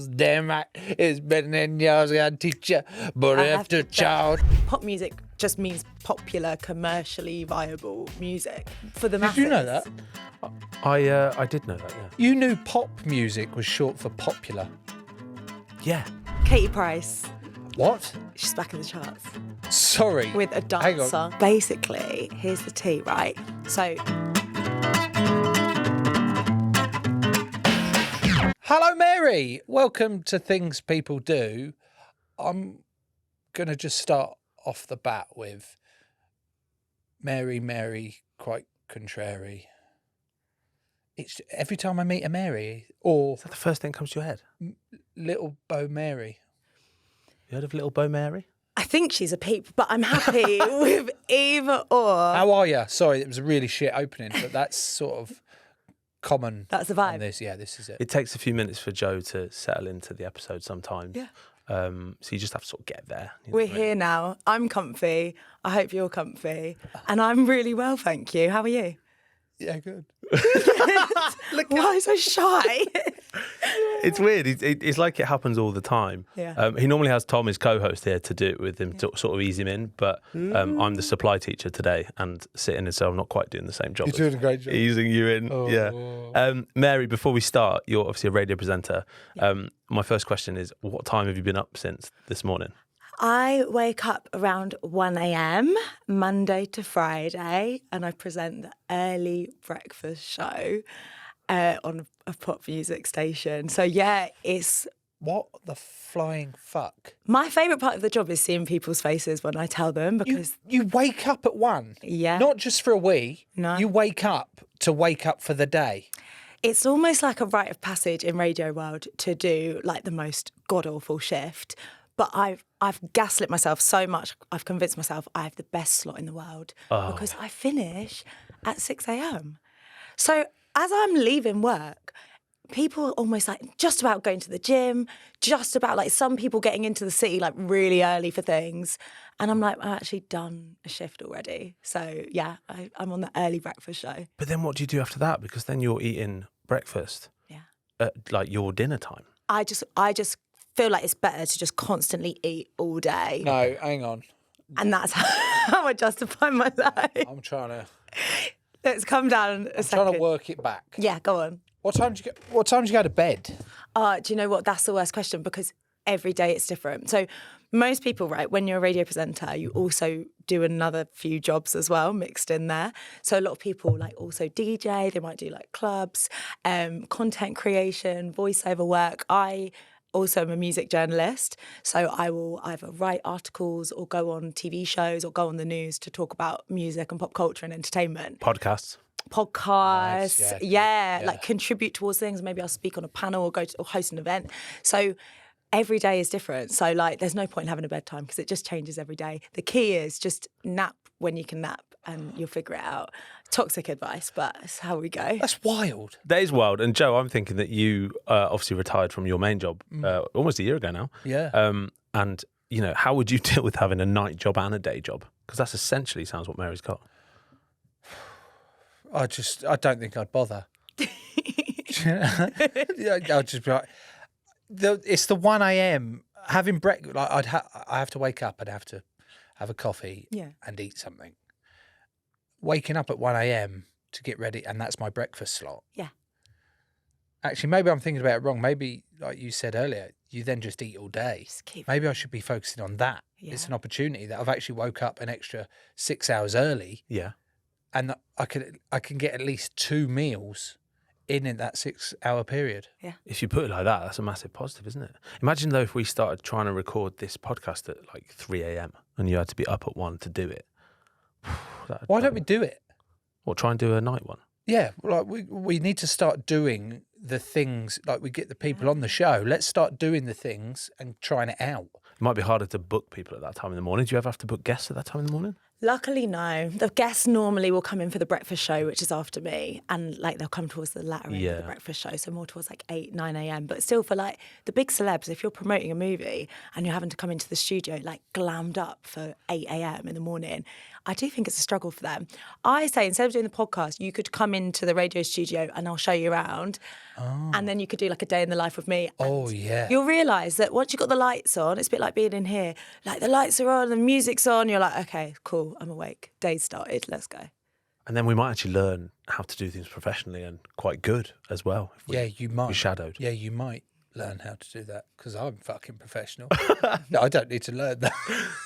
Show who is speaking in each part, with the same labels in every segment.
Speaker 1: Damn right, it's better than yours, I teach you, but after child.
Speaker 2: Pop music just means popular, commercially viable music for the masses.
Speaker 1: Did you know that?
Speaker 3: I did know that, yeah.
Speaker 1: You knew pop music was short for popular.
Speaker 3: Yeah.
Speaker 2: Katie Price,
Speaker 1: What?
Speaker 2: she's back in the charts
Speaker 1: Sorry.
Speaker 2: with a
Speaker 1: Hang
Speaker 2: dancer.
Speaker 1: on.
Speaker 2: Basically, here's the tea, right? So,
Speaker 1: Hello, Mary. Welcome to Things People Do. I'm going to just start off the bat with Mary, quite contrary. It's every time I meet a Mary, or
Speaker 3: Is that the first thing that comes to your head?
Speaker 1: Little Bo Mary.
Speaker 3: You heard of Little Bo Mary?
Speaker 2: I think she's a peep, but I'm happy with either or.
Speaker 1: How are you? Sorry, it was a really shit opening, but that's sort of common.
Speaker 2: That's the vibe.
Speaker 1: on this. Yeah, this is it.
Speaker 3: It takes a few minutes for Joe to settle into the episode sometimes.
Speaker 2: Yeah.
Speaker 3: So you just have to sort of get there. you know
Speaker 2: We're
Speaker 3: what I mean?
Speaker 2: here now. I'm comfy. I hope you're comfy. And I'm really well, thank you. How are you?
Speaker 1: Yeah, good.
Speaker 2: Why so shy?
Speaker 3: It's weird. It's like it happens all the time.
Speaker 2: Yeah.
Speaker 3: He normally has Tom, his co-host, here to do it with him to sort of ease him in. But I'm the supply teacher today and sitting and so I'm not quite doing the same job.
Speaker 1: You're
Speaker 3: as
Speaker 1: doing a great job.
Speaker 3: Easing you in.
Speaker 1: Oh.
Speaker 3: Yeah. Mary, before we start, you're obviously a radio presenter. My first question is, what time have you been up since this morning?
Speaker 2: I wake up around 1 a.m. Monday to Friday and I present the early breakfast show on a pop music station. So yeah, it's
Speaker 1: What the flying fuck?
Speaker 2: my favourite part of the job is seeing people's faces when I tell them because
Speaker 1: You wake up at 1.
Speaker 2: Yeah.
Speaker 1: Not just for a wee.
Speaker 2: No.
Speaker 1: You wake up for the day.
Speaker 2: it's almost like a rite of passage in radio world to do like the most god-awful shift. But I've gaslit myself so much. I've convinced myself I have the best slot in the world because I finish at 6 a.m. So as I'm leaving work, people are almost like just about going to the gym, just about like some people getting into the city like really early for things. And I'm like, I've actually done a shift already. So yeah, I'm on the early breakfast show.
Speaker 3: But then what do you do after that? Because then you're eating breakfast
Speaker 2: Yeah.
Speaker 3: at like your dinner time.
Speaker 2: I just feel like it's better to just constantly eat all day.
Speaker 1: No, hang on.
Speaker 2: And that's how I justify my life.
Speaker 1: I'm trying to
Speaker 2: Let's come down a second.
Speaker 1: trying to work it back.
Speaker 2: Yeah, go on.
Speaker 1: What time do you go to bed?
Speaker 2: Do you know what? That's the worst question because every day it's different. So most people, right, when you're a radio presenter, you also do another few jobs as well mixed in there. So a lot of people like also DJ, they might do like clubs, content creation, voiceover work. I also am a music journalist, so I will either write articles or go on TV shows or go on the news to talk about music and pop culture and entertainment.
Speaker 3: Podcasts.
Speaker 2: Podcasts,
Speaker 1: Nice,
Speaker 2: yeah,
Speaker 1: yeah.
Speaker 2: like contribute towards things. Maybe I'll speak on a panel or or host an event. So every day is different. So like there's no point in having a bedtime because it just changes every day. The key is just nap when you can nap and you'll figure it out. Toxic advice, but it's how we go.
Speaker 1: That's wild.
Speaker 3: That is wild. And Joe, I'm thinking that you obviously retired from your main job almost a year ago now.
Speaker 1: Yeah.
Speaker 3: And, you know, how would you deal with having a night job and a day job? Because that's essentially sounds what Mary's got.
Speaker 1: I don't think I'd bother. I'd just be like, it's the 1 a.m. having breakfast. Like I have to wake up and have to have a coffee
Speaker 2: Yeah.
Speaker 1: and eat something. Waking up at 1 a.m. to get ready, and that's my breakfast slot.
Speaker 2: Yeah.
Speaker 1: Actually, maybe I'm thinking about it wrong. Maybe, like you said earlier, you then just eat all day.
Speaker 2: Just keep-
Speaker 1: Maybe I should be focusing on that.
Speaker 2: Yeah.
Speaker 1: It's an opportunity that I've actually woke up an extra 6 hours early,
Speaker 3: Yeah.
Speaker 1: and I can get at least 2 meals in that 6 hour period.
Speaker 3: If you put it like that, that's a massive positive, isn't it? Imagine though if we started trying to record this podcast at like 3 a.m. and you had to be up at 1 to do it.
Speaker 1: Why don't we do it?
Speaker 3: What, try and do a night one?
Speaker 1: Yeah, like we need to start doing the things, like we get the people on the show. Let's start doing the things and trying it out.
Speaker 3: It might be harder to book people at that time in the morning. Do you ever have to book guests at that time in the morning?
Speaker 2: Luckily, no. The guests normally will come in for the breakfast show, which is after me, and like they'll come towards the latter end of
Speaker 3: Yeah.
Speaker 2: the breakfast show, so more towards like 8, 9 a.m. But still, for like the big celebs, if you're promoting a movie and you're having to come into the studio like glammed up for 8 a.m. in the morning, I do think it's a struggle for them. I say instead of doing the podcast, you could come into the radio studio and I'll show you around. And then you could do like a day in the life of me.
Speaker 1: Oh, yeah.
Speaker 2: You'll realise that once you've got the lights on, it's a bit like being in here. Like the lights are on, the music's on. You're like, okay, cool, I'm awake. Day's started, let's go.
Speaker 3: And then we might actually learn how to do things professionally and quite good as well. If we,
Speaker 1: You might.
Speaker 3: We shadowed.
Speaker 1: Yeah, you might learn how to do that because I'm fucking professional. No, I don't need to learn that.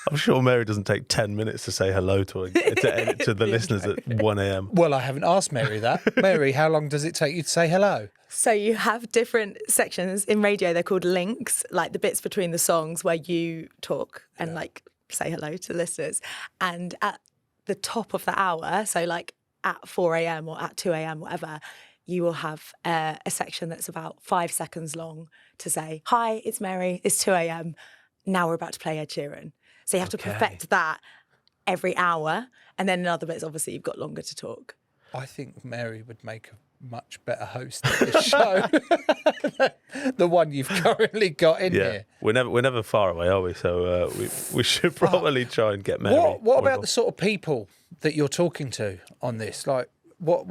Speaker 3: I'm sure Mary doesn't take 10 minutes to say hello to the listeners at 1 a.m.
Speaker 1: Well, I haven't asked Mary that. Mary, how long does it take you to say hello?
Speaker 2: So you have different sections in radio. They're called links, like the bits between the songs where you talk and like say hello to the listeners. And at the top of the hour, so like at 4 a.m. or at 2 a.m, whatever, you will have a section that's about 5 seconds long to say, hi, it's Mary, it's 2 a.m, now we're about to play Ed Sheeran. So you have to perfect that every hour. And then in other bits, obviously, you've got longer to talk.
Speaker 1: I think Mary would make a much better host of this show. The one you've currently got in here.
Speaker 3: We're never far away, are we? So we should probably try and get Mary.
Speaker 1: What about the sort of people that you're talking to on this? Like, what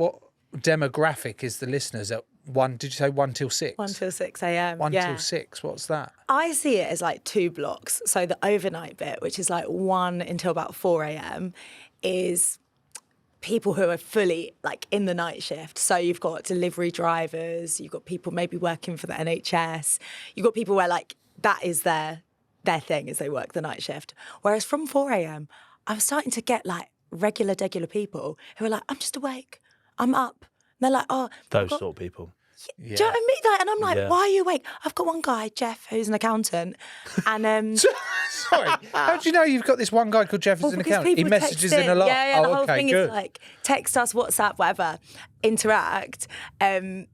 Speaker 1: demographic is the listeners at 1? Did you say 1 till 6?
Speaker 2: 1 till 6 a.m.
Speaker 1: 1 till 6. What's that?
Speaker 2: I see it as like 2 blocks. So the overnight bit, which is like 1 until about 4 a.m, is people who are fully like in the night shift. So you've got delivery drivers, you've got people maybe working for the NHS, you've got people where like that is their thing is they work the night shift. Whereas from 4 a.m, I'm starting to get like regular people who are like, I'm just awake, I'm up. And they're like, oh.
Speaker 3: Those sort of people.
Speaker 2: Do you know what I mean? Like, and I'm like, why are you awake? I've got one guy, Jeff, who's an accountant. And
Speaker 1: Sorry, how do you know you've got this one guy called Jeff who's an accountant? He messages in a lot.
Speaker 2: Yeah, the whole thing
Speaker 1: good.
Speaker 2: is like text us, WhatsApp, whatever, interact. And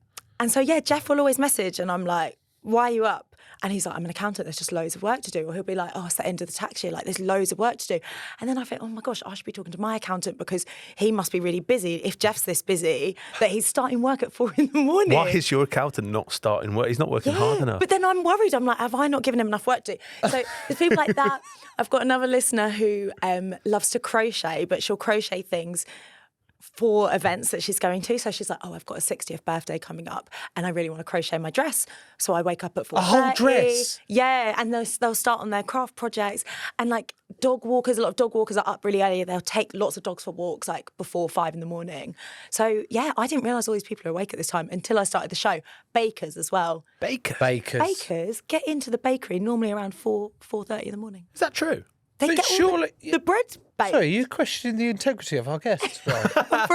Speaker 2: so, Jeff will always message and I'm like, why are you up? And he's like, I'm an accountant, there's just loads of work to do. Or he'll be like, oh, it's the end of the tax year, like there's loads of work to do. And then I think, oh my gosh, I should be talking to my accountant because he must be really busy. If Jeff's this busy, that he's starting work at 4 a.m.
Speaker 3: Why is your accountant not starting work? He's not working hard enough.
Speaker 2: But then I'm worried. I'm like, have I not given him enough work to do? So there's people like that. I've got another listener who loves to crochet, but she'll crochet things for events that she's going to. So she's like, oh, I've got a 60th birthday coming up and I really want to crochet my dress. So I wake up at 4:30.
Speaker 1: A whole dress?
Speaker 2: Yeah, and they'll start on their craft projects. And like dog walkers, a lot of dog walkers are up really early. They'll take lots of dogs for walks like before 5 a.m. So yeah, I didn't realise all these people are awake at this time until I started the show. Bakers as well. Bakers get into the bakery normally around 4:30 in the morning.
Speaker 3: Is that true?
Speaker 2: They
Speaker 1: But
Speaker 2: get
Speaker 1: surely
Speaker 2: the bread's baked.
Speaker 1: Sorry, you're questioning the integrity of our guests. Right?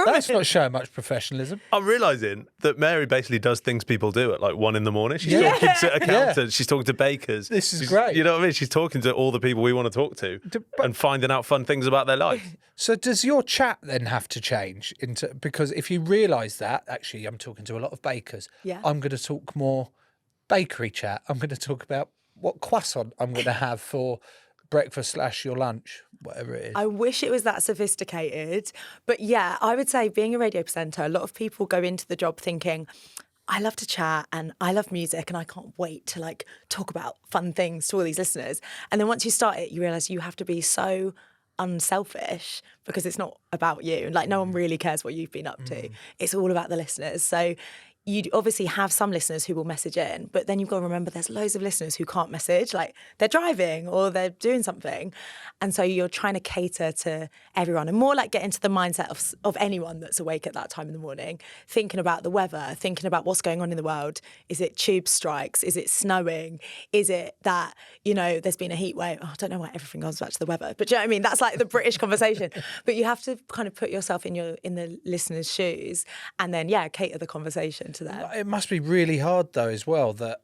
Speaker 1: That's not showing much professionalism.
Speaker 3: I'm realising that Mary basically does things people do at like 1 a.m. She's talking to accountants, she's talking to bakers.
Speaker 1: This is great.
Speaker 3: You know what I mean? She's talking to all the people we want to talk to and finding out fun things about their life.
Speaker 1: So does your chat then have to change because if you realise that, actually, I'm talking to a lot of bakers.
Speaker 2: Yeah.
Speaker 1: I'm going to talk more bakery chat. I'm going to talk about what croissant I'm going to have for breakfast / your lunch, whatever it is.
Speaker 2: I wish it was that sophisticated. But yeah, I would say being a radio presenter, a lot of people go into the job thinking, I love to chat and I love music and I can't wait to like talk about fun things to all these listeners. And then once you start it, you realise you have to be so unselfish because it's not about you. Like no one really cares what you've been up to. It's all about the listeners. So you obviously have some listeners who will message in, but then you've got to remember there's loads of listeners who can't message, like they're driving or they're doing something. And so you're trying to cater to everyone and more like get into the mindset of anyone that's awake at that time in the morning, thinking about the weather, thinking about what's going on in the world. Is it tube strikes? Is it snowing? Is it that, there's been a heat wave? Oh, I don't know why everything goes back to the weather, but do you know what I mean? That's like the British conversation. But you have to kind of put yourself in the listener's shoes and then, cater the conversation to them.
Speaker 1: It must be really hard though as well that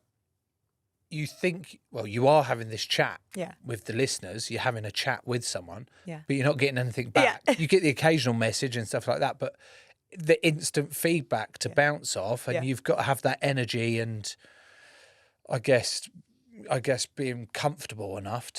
Speaker 1: you think, you are having this chat with the listeners, you're having a chat with someone, but you're not getting anything back. You get the occasional message and stuff like that, but the instant feedback to bounce off and you've got to have that energy and I guess being comfortable enough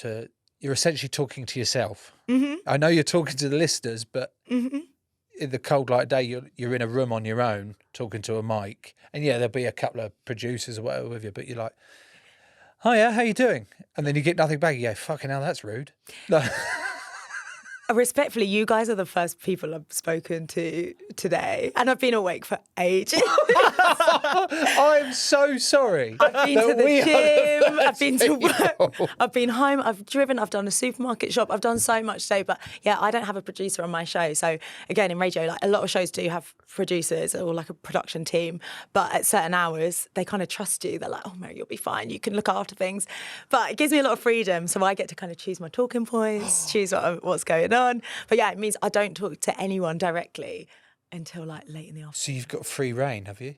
Speaker 1: you're essentially talking to yourself. Mm-hmm. I know you're talking to the listeners, but in the cold light day, you're in a room on your own talking to a mic, and there'll be a couple of producers or whatever with you, but you're like, "Hiya, how you doing?" And then you get nothing back. You go, "Fucking hell, that's rude."
Speaker 2: Respectfully, you guys are the first people I've spoken to today, and I've been awake for ages.
Speaker 1: I'm so sorry.
Speaker 2: I've been to the gym, I've been to work, I've been home, I've driven, I've done a supermarket shop, I've done so much today. But yeah, I don't have a producer on my show. So again, in radio, like a lot of shows do have producers or like a production team, but at certain hours, they kind of trust you. They're like, oh, Mary, you'll be fine. You can look after things. But it gives me a lot of freedom. So I get to kind of choose my talking points, choose what's going on. But yeah, it means I don't talk to anyone directly until like late in the afternoon.
Speaker 1: So you've got free reign, have you?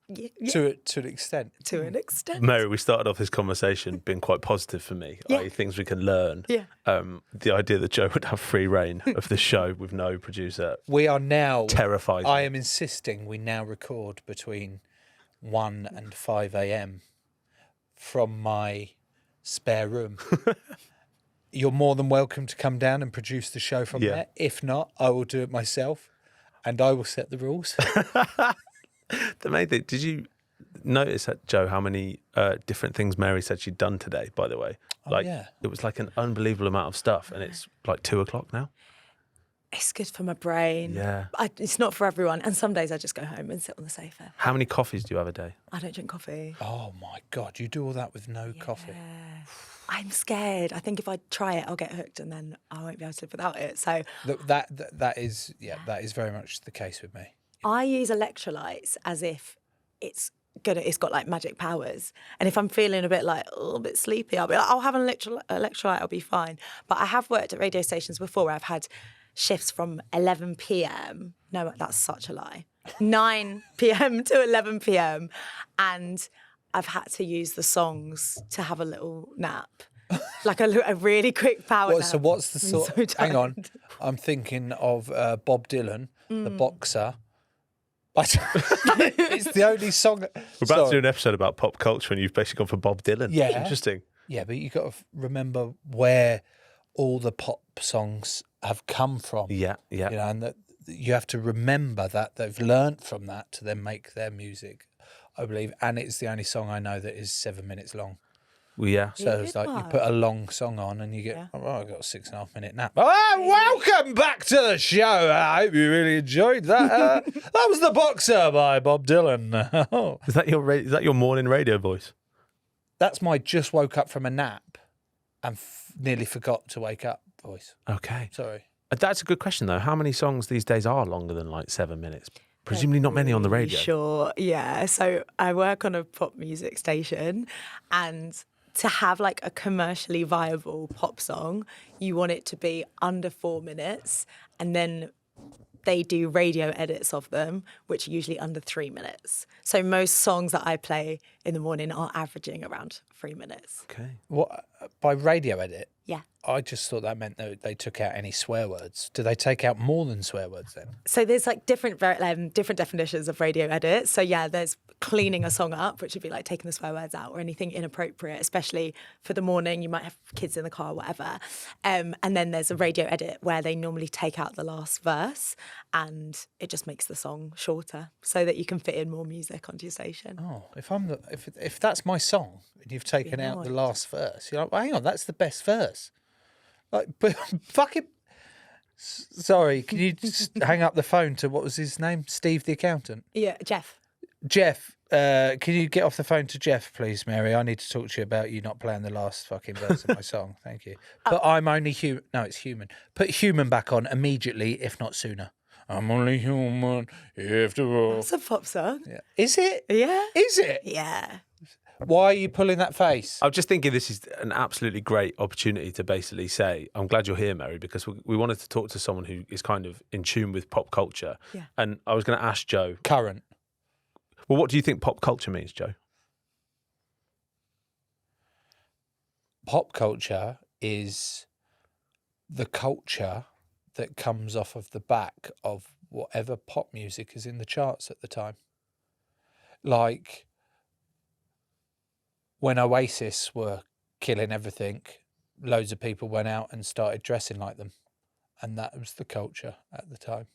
Speaker 2: Yeah.
Speaker 1: To an extent.
Speaker 2: To an extent.
Speaker 3: Mary, we started off this conversation being quite positive for me.
Speaker 2: Yeah.
Speaker 3: Things we can learn.
Speaker 2: Yeah.
Speaker 3: The idea that Joe would have free reign of the show with no producer.
Speaker 1: We are now
Speaker 3: terrified.
Speaker 1: I am insisting we now record between 1 and 5 a.m. from my spare room. You're more than welcome to come down and produce the show from there. If not, I will do it myself and I will set the rules.
Speaker 3: The main thing, did you notice, that, Joe, how many different things Mary said she'd done today, by the way? It was like an unbelievable amount of stuff, and it's like 2:00 now.
Speaker 2: It's good for my brain.
Speaker 3: Yeah.
Speaker 2: It's not for everyone. And some days I just go home and sit on the sofa.
Speaker 3: How many coffees do you have a day?
Speaker 2: I don't drink coffee.
Speaker 1: Oh, my God. You do all that with no coffee?
Speaker 2: I'm scared. I think if I try it, I'll get hooked and then I won't be able to live without it. So
Speaker 1: that is very much the case with me.
Speaker 2: I use electrolytes as if it's got like magic powers. And if I'm feeling a bit sleepy, I'll be like, I'll have an electrolyte, I'll be fine. But I have worked at radio stations before where I've had shifts from 11 p.m. No, that's such a lie. 9 p.m. to 11 p.m. And I've had to use the songs to have a little nap. Like a really quick power nap.
Speaker 1: So what's the sort?
Speaker 2: So
Speaker 1: hang on, I'm thinking of Bob Dylan, the boxer. It's the only song.
Speaker 3: We're about to do an episode about pop culture, and you've basically gone for Bob Dylan.
Speaker 1: Yeah,
Speaker 3: interesting.
Speaker 1: Yeah, but you've got to remember where all the pop songs have come from.
Speaker 3: Yeah.
Speaker 1: You know, and that you have to remember that they've learnt from that to then make their music, I believe. And it's the only song I know that is 7 minutes long.
Speaker 3: Well, yeah.
Speaker 1: So it's like you put a long song on and you get, I've got a 6.5 minute nap. Oh, welcome back to the show. I hope you really enjoyed that. That was The Boxer by Bob Dylan.
Speaker 3: Is that your morning radio voice?
Speaker 1: That's my just woke up from a nap and nearly forgot to wake up voice.
Speaker 3: Okay.
Speaker 1: Sorry.
Speaker 3: That's a good question, though. How many songs these days are longer than like 7 minutes? Presumably not many on the radio.
Speaker 2: Sure, yeah. So I work on a pop music station, and to have like a commercially viable pop song, you want it to be under 4 minutes, and then they do radio edits of them, which are usually under 3 minutes. So most songs that I play in the morning are averaging around 3 minutes.
Speaker 3: Okay.
Speaker 1: What, by radio edit?
Speaker 2: Yeah.
Speaker 1: I just thought that meant that they took out any swear words. Do they take out more than swear words then?
Speaker 2: So there's like different definitions of radio edits. So yeah, there's cleaning a song up, which would be like taking the swear words out or anything inappropriate, especially for the morning. You might have kids in the car or whatever. And then there's a radio edit where they normally take out the last verse and it just makes the song shorter so that you can fit in more music onto your station.
Speaker 1: Oh, if that's my song and you've taken out the last verse, you're like, well, hang on, that's the best verse. Like, but fucking. Sorry, can you just hang up the phone to what was his name? Steve the accountant?
Speaker 2: Yeah, Jeff.
Speaker 1: Jeff, can you get off the phone to Jeff, please, Mary? I need to talk to you about you not playing the last fucking verse of my song. Thank you. But I'm only human. No, it's human. Put human back on immediately, if not sooner. I'm only human, after all.
Speaker 2: That's a pop song.
Speaker 1: Yeah. Is it?
Speaker 2: Yeah.
Speaker 1: Is it?
Speaker 2: Yeah.
Speaker 1: Why are you pulling that face?
Speaker 3: I was just thinking this is an absolutely great opportunity to basically say, I'm glad you're here, Mary, because we wanted to talk to someone who is kind of in tune with pop culture.
Speaker 2: Yeah.
Speaker 3: And I was going to ask Joe.
Speaker 1: Current.
Speaker 3: Well, what do you think pop culture means, Joe?
Speaker 1: Pop culture is the culture that comes off of the back of whatever pop music is in the charts at the time. Like when Oasis were killing everything, loads of people went out and started dressing like them. And that was the culture at the time.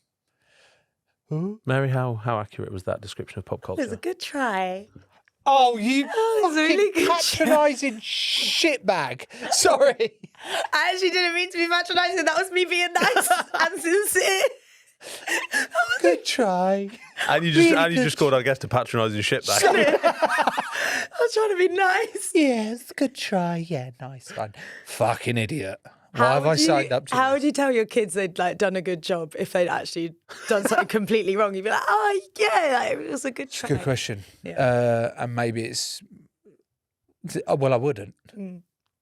Speaker 3: Mary, how accurate was that description of pop culture?
Speaker 2: It was a good try.
Speaker 1: Oh, you
Speaker 2: really
Speaker 1: fucking patronising shitbag. Sorry.
Speaker 2: I actually didn't mean to be patronising. That was me being nice and sincere.
Speaker 1: Good try.
Speaker 3: And you just called our guest a patronising shitbag.
Speaker 2: I was trying to be nice.
Speaker 1: Yes, good try. Yeah, nice one. Fucking idiot. Why have I signed up to
Speaker 2: How
Speaker 1: this?
Speaker 2: would you tell your kids they'd like done a good job if they'd actually done something completely wrong? You'd be like, oh yeah, like, it was a good try.
Speaker 1: Good question.
Speaker 2: Yeah.
Speaker 1: And maybe it's well, I wouldn't.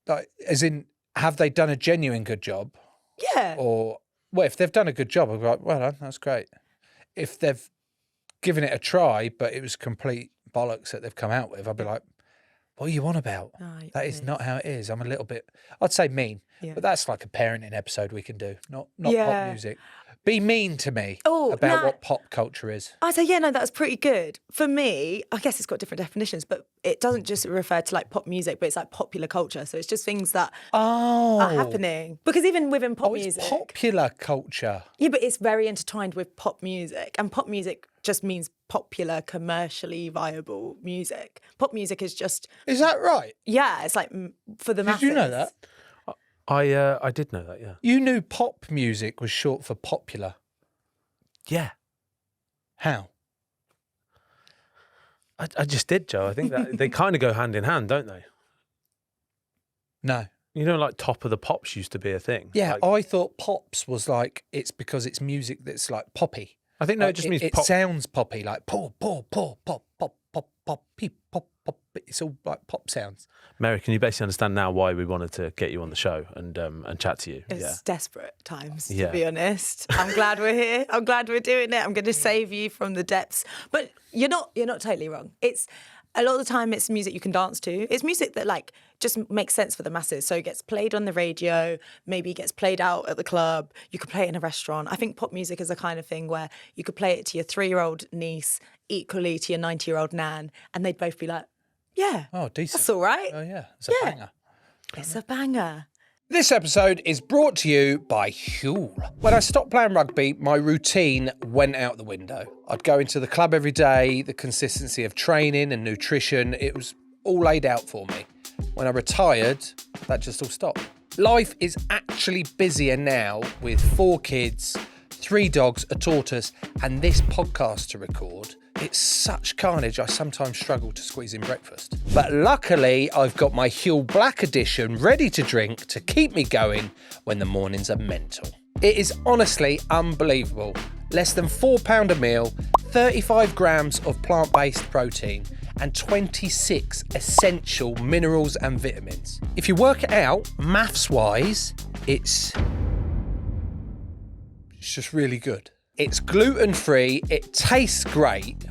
Speaker 1: Like, as in, have they done a genuine good job?
Speaker 2: Yeah.
Speaker 1: Or well, if they've done a good job, I'd be like, well done, that's great. If they've given it a try, but it was complete bollocks that they've come out with, I'd be like, what are you on about? That is not how it is. I'm a little bit, I'd say mean, but that's like a parenting episode we can do, not pop music. Be mean to me about what pop culture is.
Speaker 2: I say, that was pretty good. For me, I guess it's got different definitions, but it doesn't just refer to like pop music, but it's like popular culture. So it's just things that are happening. Because even within pop music.
Speaker 1: It's popular culture.
Speaker 2: Yeah, but it's very intertwined with pop music. And pop music just means popular, commercially viable music. Pop music is just...
Speaker 1: Is that right?
Speaker 2: Yeah, it's like for the masses.
Speaker 1: Did you know that?
Speaker 3: I did know that, yeah.
Speaker 1: You knew pop music was short for popular?
Speaker 3: Yeah.
Speaker 1: How?
Speaker 3: I just did, Joe. I think that they kind of go hand in hand, don't they?
Speaker 1: No.
Speaker 3: You know, like Top of the Pops used to be a thing.
Speaker 1: Yeah,
Speaker 3: like,
Speaker 1: I thought pops was like, it's because it's music that's like poppy.
Speaker 3: I think, no, it just means
Speaker 1: it
Speaker 3: pop.
Speaker 1: sounds poppy, like pop, pop, pop, pop, pop, pop, pop, pop, pop. It's all like pop sounds.
Speaker 3: Mary, can you basically understand now why we wanted to get you on the show and chat to you?
Speaker 2: It's desperate times, to be honest. I'm glad we're here. I'm glad we're doing it. I'm going to save you from the depths. But you're not totally wrong. It's a lot of the time it's music you can dance to. It's music that like just makes sense for the masses. So it gets played on the radio, maybe gets played out at the club. You could play it in a restaurant. I think pop music is the kind of thing where you could play it to your 3-year-old niece equally to your 90-year-old nan, and they'd both be like, yeah.
Speaker 1: Oh, decent.
Speaker 2: That's all right.
Speaker 1: Oh, yeah. It's a banger.
Speaker 2: It's a banger.
Speaker 1: This episode is brought to you by Huel. When I stopped playing rugby, my routine went out the window. I'd go into the club every day, the consistency of training and nutrition, it was all laid out for me. When I retired, that just all stopped. Life is actually busier now with 4 kids, 3 dogs, a tortoise, and this podcast to record. It's such carnage, I sometimes struggle to squeeze in breakfast. But luckily, I've got my Huel Black Edition ready to drink to keep me going when the mornings are mental. It is honestly unbelievable. Less than £4 a meal, 35 grams of plant-based protein, and 26 essential minerals and vitamins. If you work it out, maths-wise, it's just really good. It's gluten-free, it tastes great.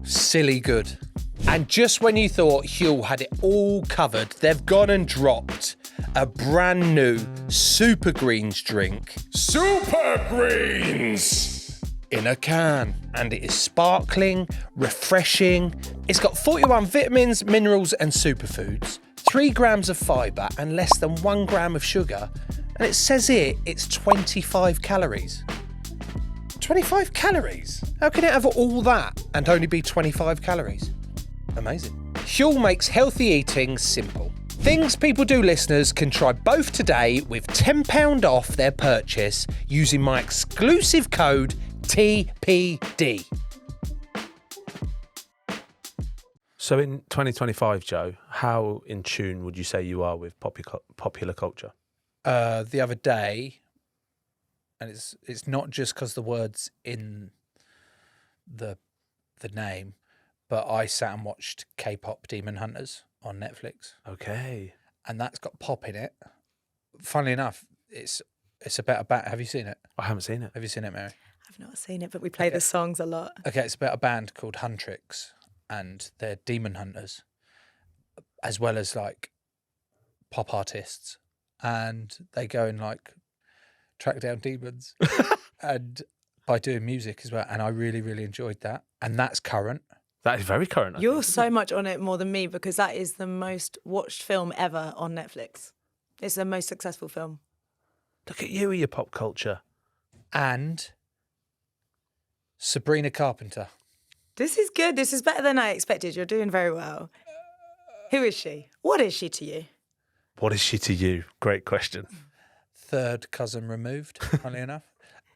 Speaker 1: Silly good. And just when you thought Huel had it all covered, they've gone and dropped a brand new Super Greens drink. Super Greens! In a can. And it is sparkling, refreshing. It's got 41 vitamins, minerals and superfoods, 3 grams of fibre and less than 1 gram of sugar. And it says here it's 25 calories. 25 calories? How can it have all that and only be 25 calories? Amazing. Huel makes healthy eating simple. Things People Do listeners can try both today with £10 off their purchase using my exclusive code TPD.
Speaker 3: So in 2025, Joe, how in tune would you say you are with popular culture?
Speaker 1: The other day, and it's not just because the word's in the name, but I sat and watched K-pop Demon Hunters on Netflix.
Speaker 3: Okay.
Speaker 1: And that's got pop in it. Funnily enough, it's about a band. Have you seen it?
Speaker 3: I haven't seen it.
Speaker 1: Have you seen it, Mary?
Speaker 2: I've not seen it, but we play the songs a lot.
Speaker 1: Okay, it's about a band called Huntrix, and they're demon hunters, as well as like pop artists. And they go and like track down demons and by doing music as well. And I really, really enjoyed that. And that's current.
Speaker 3: That is very current.
Speaker 2: You're so much on it more than me because that is the most watched film ever on Netflix. It's the most successful film.
Speaker 3: Look at you with your pop culture.
Speaker 1: And Sabrina Carpenter.
Speaker 2: This is good. This is better than I expected. You're doing very well. Who is she? What is she to you?
Speaker 3: What is she to you? Great question.
Speaker 1: Third cousin removed, funnily enough.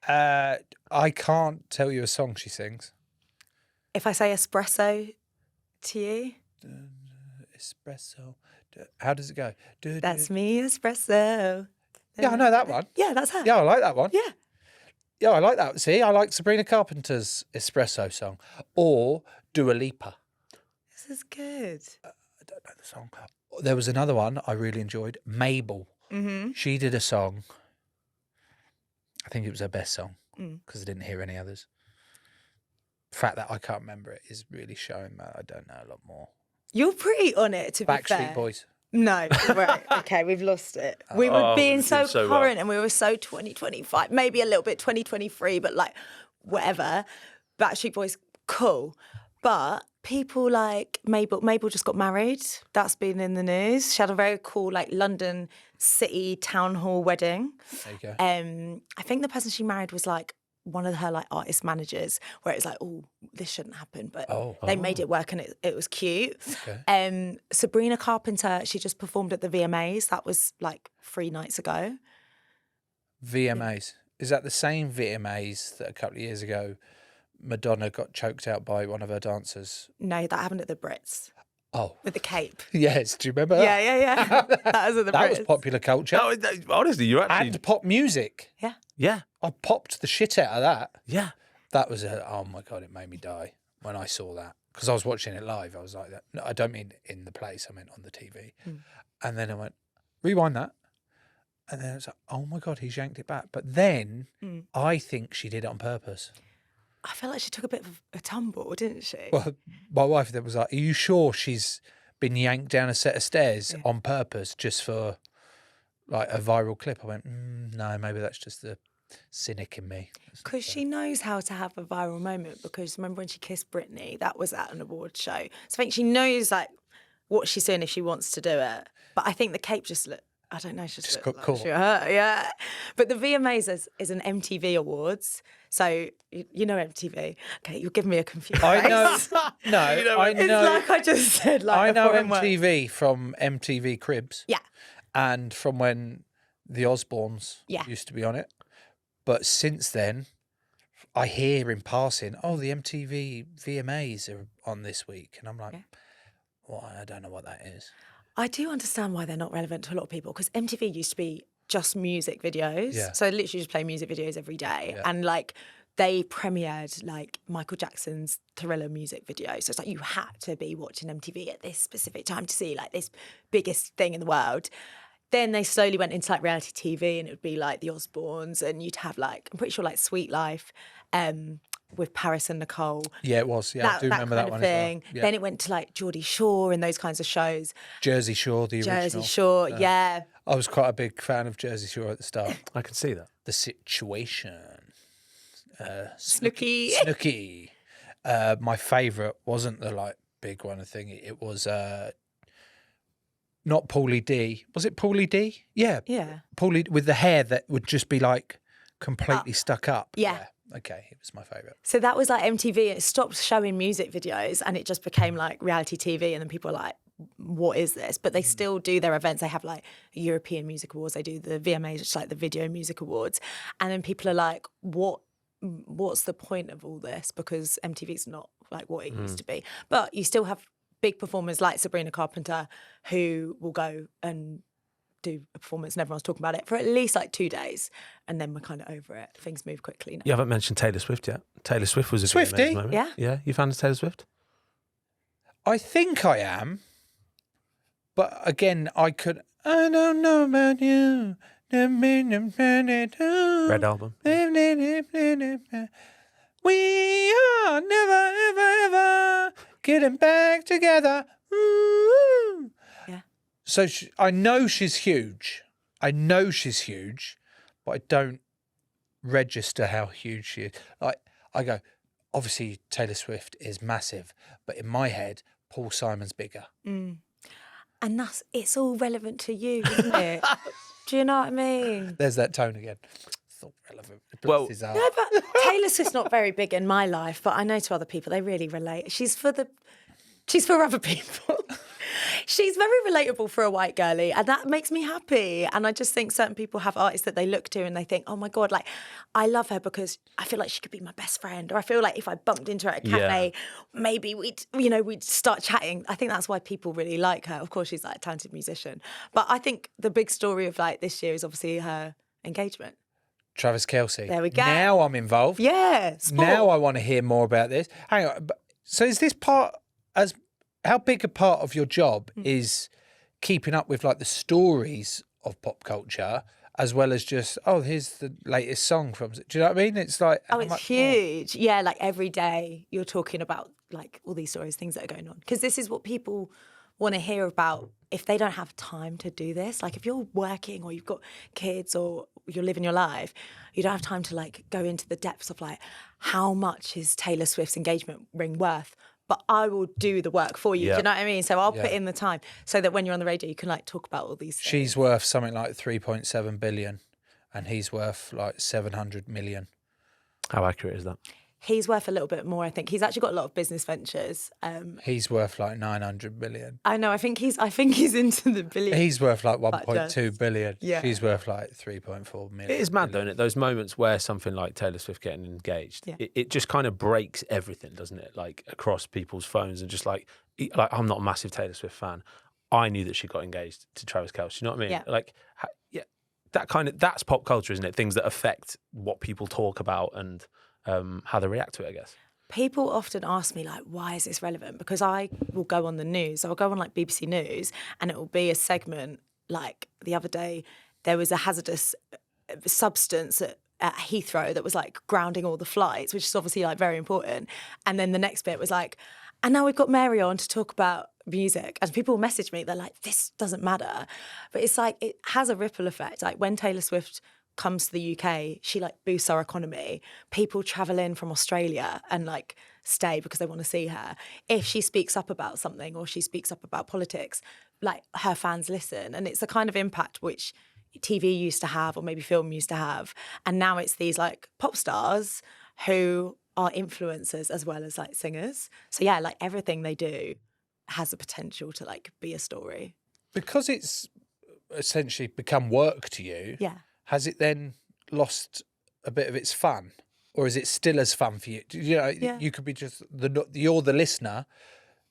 Speaker 1: I can't tell you a song she sings.
Speaker 2: If I say espresso to you?
Speaker 1: Espresso. How does it go?
Speaker 2: That's me, espresso.
Speaker 1: Yeah, I know that one.
Speaker 2: Yeah, that's her.
Speaker 1: Yeah, I like that one.
Speaker 2: Yeah.
Speaker 1: Yeah, I like that. See, I like Sabrina Carpenter's Espresso song. Or Dua Lipa.
Speaker 2: This is good.
Speaker 1: I don't know the song. There was another one I really enjoyed. Mabel.
Speaker 2: Mm-hmm.
Speaker 1: She did a song. I think it was her best song because I didn't hear any others. The fact that I can't remember it is really showing that I don't know a lot more.
Speaker 2: You're pretty on it, to be fair.
Speaker 1: Backstreet Boys.
Speaker 2: No, right. Okay, we've lost it. We were being so current
Speaker 3: well.
Speaker 2: and we were so 2025, maybe a little bit 2023, but like whatever. Backstreet Boys, cool. But people like Mabel just got married. That's been in the news. She had a very cool like London City town hall wedding.
Speaker 1: There you go.
Speaker 2: I think the person she married was like one of her like artist managers, where it's like, oh, this shouldn't happen, but they made it work and it was cute.
Speaker 1: Okay.
Speaker 2: Sabrina Carpenter, she just performed at the VMAs. That was like 3 nights ago.
Speaker 1: VMAs. Is that the same VMAs that a couple of years ago Madonna got choked out by one of her dancers?
Speaker 2: No, that happened at the Brits.
Speaker 1: Oh.
Speaker 2: With the cape.
Speaker 1: Yes, do you remember that?
Speaker 2: Yeah. That was at the Brits.
Speaker 1: That was popular culture.
Speaker 3: No, honestly, you actually...
Speaker 1: And pop music.
Speaker 2: Yeah.
Speaker 3: Yeah.
Speaker 1: I popped the shit out of that.
Speaker 3: Yeah.
Speaker 1: That was oh my God, it made me die when I saw that. Because I was watching it live. I was like, no, I don't mean in the place, I meant on the TV. And then I went, rewind that. And then I was like, oh my God, he's yanked it back. But then I think she did it on purpose.
Speaker 2: I feel like she took a bit of a tumble, didn't she?
Speaker 1: Well, my wife then was like, are you sure she's been yanked down a set of stairs on purpose just for like a viral clip? I went, no, maybe that's just the cynic in me.
Speaker 2: Because she knows how to have a viral moment, because remember when she kissed Britney, that was at an award show. So I think she knows like what she's doing if she wants to do it. But I think the cape just looked, I don't know, it's just
Speaker 1: got
Speaker 2: like
Speaker 1: cool.
Speaker 2: she hurt, yeah. But the VMAs is an MTV Awards. So you know MTV. Okay, you're giving me a confused
Speaker 1: I know.
Speaker 2: face.
Speaker 1: No, I
Speaker 2: It's
Speaker 1: know.
Speaker 2: like I just said, like
Speaker 1: I
Speaker 2: a
Speaker 1: know
Speaker 2: foreign word.
Speaker 1: MTV from MTV Cribs.
Speaker 2: Yeah.
Speaker 1: And from when the Osbournes used to be on it. But since then, I hear in passing, oh, the MTV VMAs are on this week. And I'm like, well, I don't know what that is.
Speaker 2: I do understand why they're not relevant to a lot of people, because MTV used to be just music videos.
Speaker 1: Yeah.
Speaker 2: So literally just play music videos every day. Yeah. And like they premiered like Michael Jackson's Thriller music video. So it's like you had to be watching MTV at this specific time to see like this biggest thing in the world. Then they slowly went into like reality TV, and it would be like the Osbournes, and you'd have like, I'm pretty sure like Sweet Life with Paris and Nicole.
Speaker 1: Yeah, it was. Yeah, I do remember that one
Speaker 2: thing.
Speaker 1: as well. Yeah.
Speaker 2: Then it went to like Geordie Shore and those kinds of shows.
Speaker 1: Jersey Shore, the original.
Speaker 2: Jersey Shore, yeah.
Speaker 1: I was quite a big fan of Jersey Shore at the start.
Speaker 3: I can see that.
Speaker 1: The Situation.
Speaker 2: Snooki.
Speaker 1: Snooki. My favourite wasn't the like big one, I think. It was not Paulie D. Was it Paulie D? Yeah.
Speaker 2: Yeah.
Speaker 1: Paulie with the hair that would just be like completely stuck up.
Speaker 2: Yeah.
Speaker 1: Okay, it was my favourite.
Speaker 2: So that was like MTV. It stopped showing music videos and it just became like reality TV, and then people were like, what is this? But they still do their events. They have like European Music Awards. They do the VMAs, which is like the Video Music Awards. And then people are like, what's the point of all this? Because MTV's not like what it used to be. But you still have big performers like Sabrina Carpenter who will go and do a performance and everyone's talking about it for at least like 2 days, and then we're kind of over it. Things move quickly now.
Speaker 3: You haven't mentioned Taylor Swift yet. Taylor Swift was a
Speaker 1: Swiftie?
Speaker 3: moment.
Speaker 2: Yeah.
Speaker 3: Yeah, you fan of Taylor Swift?
Speaker 1: I think I am. But again, I don't know about you.
Speaker 3: Red Album.
Speaker 1: We are never, ever, ever getting back together. Ooh.
Speaker 2: Yeah.
Speaker 1: So I know she's huge. But I don't register how huge she is. Like I go, obviously Taylor Swift is massive, but in my head, Paul Simon's bigger.
Speaker 2: And it's all relevant to you, isn't it? Do you know what I mean?
Speaker 1: There's that tone again. not relevant.
Speaker 3: Well,
Speaker 2: no, but Taylor Swift's not very big in my life, but I know to other people, they really relate. She's for other people. She's very relatable for a white girlie, and that makes me happy. And I just think certain people have artists that they look to and they think, oh my God, like, I love her because I feel like she could be my best friend. Or I feel like if I bumped into her at a cafe, maybe we'd start chatting. I think that's why people really like her. Of course, she's like a talented musician. But I think the big story of like this year is obviously her engagement.
Speaker 1: Travis Kelce.
Speaker 2: There we go.
Speaker 1: Now I'm involved.
Speaker 2: Yeah. Sport.
Speaker 1: Now I want to hear more about this. Hang on. So is this how big a part of your job is keeping up with like the stories of pop culture as well as just, here's the latest song from, do you know what I mean? It's like,
Speaker 2: it's huge. More? Yeah, like every day you're talking about like all these stories, things that are going on. Because this is what people want to hear about if they don't have time to do this. Like if you're working or you've got kids or you're living your life, you don't have time to like go into the depths of like, how much is Taylor Swift's engagement ring worth? But I will do the work for you. Do you know what I mean? So I'll put in the time so that when you're on the radio, you can like talk about all these things.
Speaker 1: She's worth something like 3.7 billion and he's worth like 700 million.
Speaker 3: How accurate is that?
Speaker 2: He's worth a little bit more, I think. He's actually got a lot of business ventures.
Speaker 1: He's worth like 900 million.
Speaker 2: I know. I think he's into the billion.
Speaker 1: He's worth like 1.2 billion.
Speaker 2: Yeah.
Speaker 1: She's worth like 3.4 million.
Speaker 3: It is mad, though, isn't it? Those moments where something like Taylor Swift getting engaged, it just kind of breaks everything, doesn't it? Like across people's phones and just like I'm not a massive Taylor Swift fan. I knew that she got engaged to Travis Kelce. You know what I mean?
Speaker 2: Yeah.
Speaker 3: Like, that's pop culture, isn't it? Things that affect what people talk about and how they react to it, I guess.
Speaker 2: People often ask me, like, why is this relevant? Because I will go on the news. So I'll go on, like, BBC News, and it will be a segment, like, the other day, there was a hazardous substance at Heathrow that was, like, grounding all the flights, which is obviously, like, very important. And then the next bit was, like, and now we've got Mary on to talk about music. And people message me, they're like, this doesn't matter. But it's, like, it has a ripple effect. Like, when Taylor Swift comes to the UK, she like boosts our economy. People travel in from Australia and like stay because they want to see her. If she speaks up about something or she speaks up about politics, like her fans listen. And it's the kind of impact which TV used to have or maybe film used to have. And now it's these like pop stars who are influencers as well as like singers. So yeah, like everything they do has the potential to like be a story.
Speaker 1: Because it's essentially become work to you.
Speaker 2: Yeah.
Speaker 1: Has it then lost a bit of its fun, or is it still as fun for you? You know, you could be just you're the listener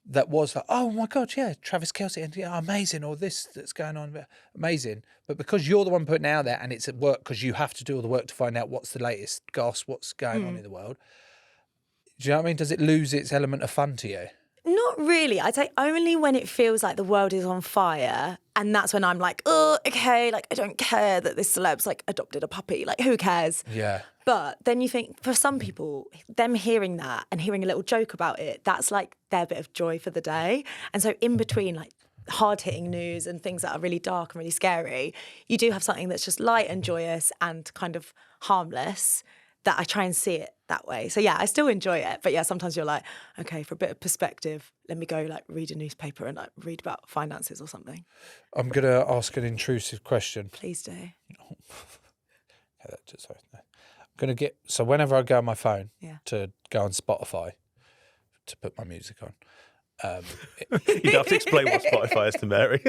Speaker 1: that was like, oh my God, yeah, Travis Kelce, and amazing, or this that's going on, amazing. But because you're the one putting it out there, and it's at work because you have to do all the work to find out what's the latest goss, what's going on in the world. Do you know what I mean? Does it lose its element of fun to you?
Speaker 2: Not really. I'd say only when it feels like the world is on fire. And that's when I'm like, oh, okay, like, I don't care that this celeb's like adopted a puppy. Like, who cares?
Speaker 1: Yeah.
Speaker 2: But then you think, for some people, them hearing that and hearing a little joke about it, that's like their bit of joy for the day. And so in between, like, hard-hitting news and things that are really dark and really scary, you do have something that's just light and joyous and kind of harmless, that I try and see it that way. So yeah, I still enjoy it. But yeah, sometimes you're like, okay, for a bit of perspective, let me go like read a newspaper and like read about finances or something.
Speaker 1: I'm going to ask an intrusive question.
Speaker 2: Please do.
Speaker 1: I'm going to get, so whenever I go on my phone to go on Spotify to put my music on.
Speaker 3: You'd have to explain what Spotify is to Mary.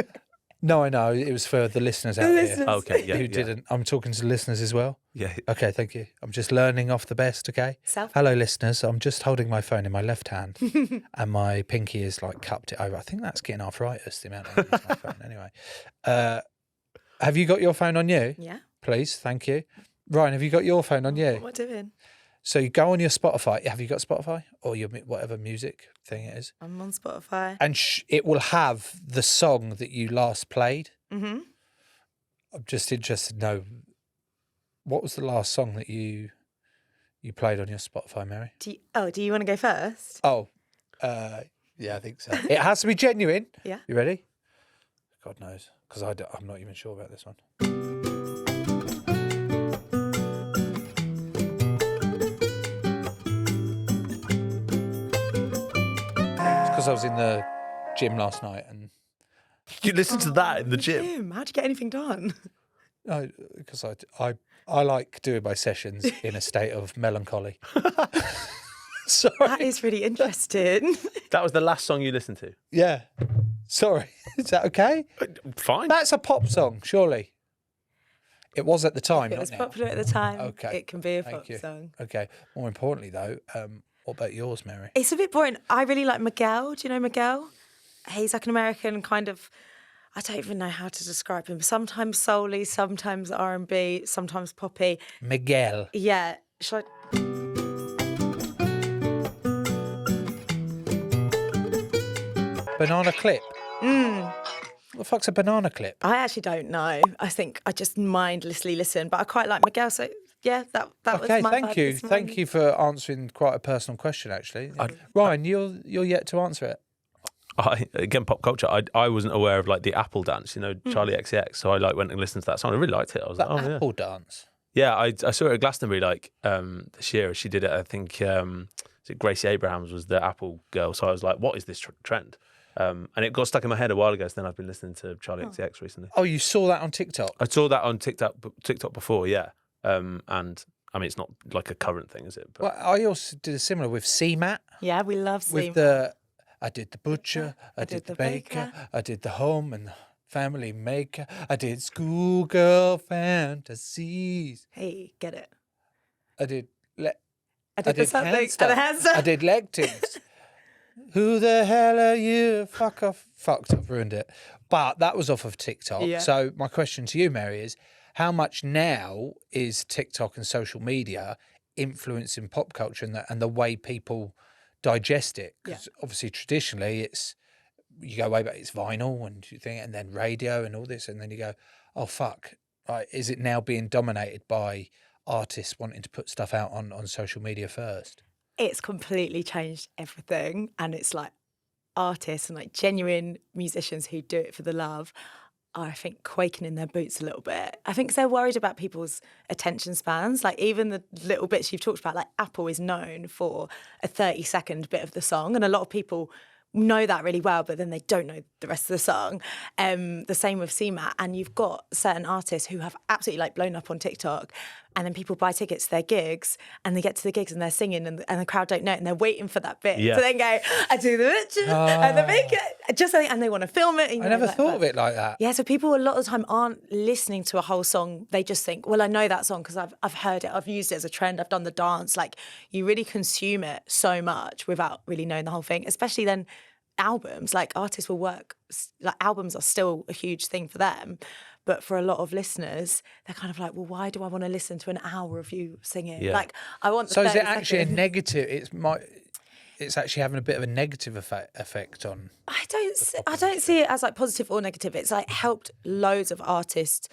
Speaker 1: No, I know. It was for the listeners out there.
Speaker 3: Okay, yeah.
Speaker 1: Who didn't. I'm talking to listeners as well.
Speaker 3: Yeah.
Speaker 1: Okay, thank you. I'm just learning off the best, okay? Hello, listeners. I'm just holding my phone in my left hand and my pinky is like cupped it over. I think that's getting arthritis, the amount I use my phone. Anyway. Have you got your phone on you?
Speaker 2: Yeah.
Speaker 1: Please, thank you. Ryan, have you got your phone on you?
Speaker 2: What am I doing?
Speaker 1: So you go on your Spotify. Have you got Spotify? Or your whatever music thing it is?
Speaker 2: I'm on Spotify.
Speaker 1: And it will have the song that you last played. Mm-hmm. I'm just interested to know, what was the last song that you played on your Spotify, Mary?
Speaker 2: Do you want to go first?
Speaker 1: Yeah, I think so. It has to be genuine.
Speaker 2: Yeah.
Speaker 1: You ready? God knows, because I'm not even sure about this one. I was in the gym last night and
Speaker 3: you listened to that in the gym?
Speaker 2: How'd you get anything done?
Speaker 1: No, because I like doing my sessions in a state of melancholy. Sorry.
Speaker 2: That is really interesting.
Speaker 3: That was the last song you listened to?
Speaker 1: Yeah. Sorry. Is that okay?
Speaker 3: Fine.
Speaker 1: That's a pop song, surely. It was at the time,
Speaker 2: It was
Speaker 1: not now.
Speaker 2: popular at the time.
Speaker 1: Okay.
Speaker 2: It can be a
Speaker 1: Thank
Speaker 2: pop
Speaker 1: you.
Speaker 2: song.
Speaker 1: Okay. More importantly, though, what about yours, Mary?
Speaker 2: It's a bit boring. I really like Miguel. Do you know Miguel? He's like an American kind of, I don't even know how to describe him. Sometimes soul-y, sometimes R&B, sometimes poppy.
Speaker 1: Miguel.
Speaker 2: Yeah. Should I...
Speaker 1: Banana clip. What the fuck's a banana clip?
Speaker 2: I actually don't know. I think I just mindlessly listen, but I quite like Miguel. So yeah, that was my
Speaker 1: thank you. Thank you for answering quite a personal question, actually. Ryan, you're yet to answer it.
Speaker 3: Again, pop culture. I wasn't aware of like the Apple dance, Charlie XCX. So I went and listened to that song. I really liked it. I was like,
Speaker 1: Apple dance.
Speaker 3: Yeah, I saw her at Glastonbury this year. She did it. I think Gracie Abrahams was the Apple girl. So I was like, what is this trend? And it got stuck in my head a while ago. So then I've been listening to Charlie XCX recently.
Speaker 1: Oh, you saw that on TikTok?
Speaker 3: I saw that on TikTok before, yeah. And I mean, it's not like a current thing, is it? But...
Speaker 1: Well, I also did a similar with CMAT.
Speaker 2: Yeah, we love CMAT.
Speaker 1: I did the butcher, I did the baker, I did the home and the family maker, I did schoolgirl fantasies.
Speaker 2: Hey, get it?
Speaker 1: I did
Speaker 2: handstand.
Speaker 1: I did leg tings. Who the hell are you? Fuck off. Fucked, I've ruined it. But that was off of TikTok. Yeah. So my question to you, Mary, is how much now is TikTok and social media influencing pop culture and the way people digest it? Because obviously traditionally you go way back, it's vinyl and then radio and all this, and then you go, oh fuck, right, is it now being dominated by artists wanting to put stuff out on social media first?
Speaker 2: It's completely changed everything, and it's like artists and like genuine musicians who do it for the love are, I think, quaking in their boots a little bit. I think 'cause they're worried about people's attention spans. Like even the little bits you've talked about, like Apple is known for a 30-second bit of the song, and a lot of people know that really well, but then they don't know the rest of the song. The same with CMAT, and you've got certain artists who have absolutely like blown up on TikTok, and then people buy tickets to their gigs, and they get to the gigs and they're singing, and the crowd don't know it, and they're waiting for that bit to then go, I do the bit, and they make it, just and they want to film it.
Speaker 1: I never thought of it like that.
Speaker 2: Yeah, so people a lot of the time aren't listening to a whole song. They just think, well, I know that song because I've heard it, I've used it as a trend, I've done the dance. Like you really consume it so much without really knowing the whole thing, especially then albums. Like artists will work, like albums are still a huge thing for them, but for a lot of listeners they're kind of like, well, why do I want to listen to an hour of you singing? Like I want
Speaker 1: so is it actually a negative, it's actually having a bit of a negative effect on
Speaker 2: I don't see it as like positive or negative. It's like helped loads of artists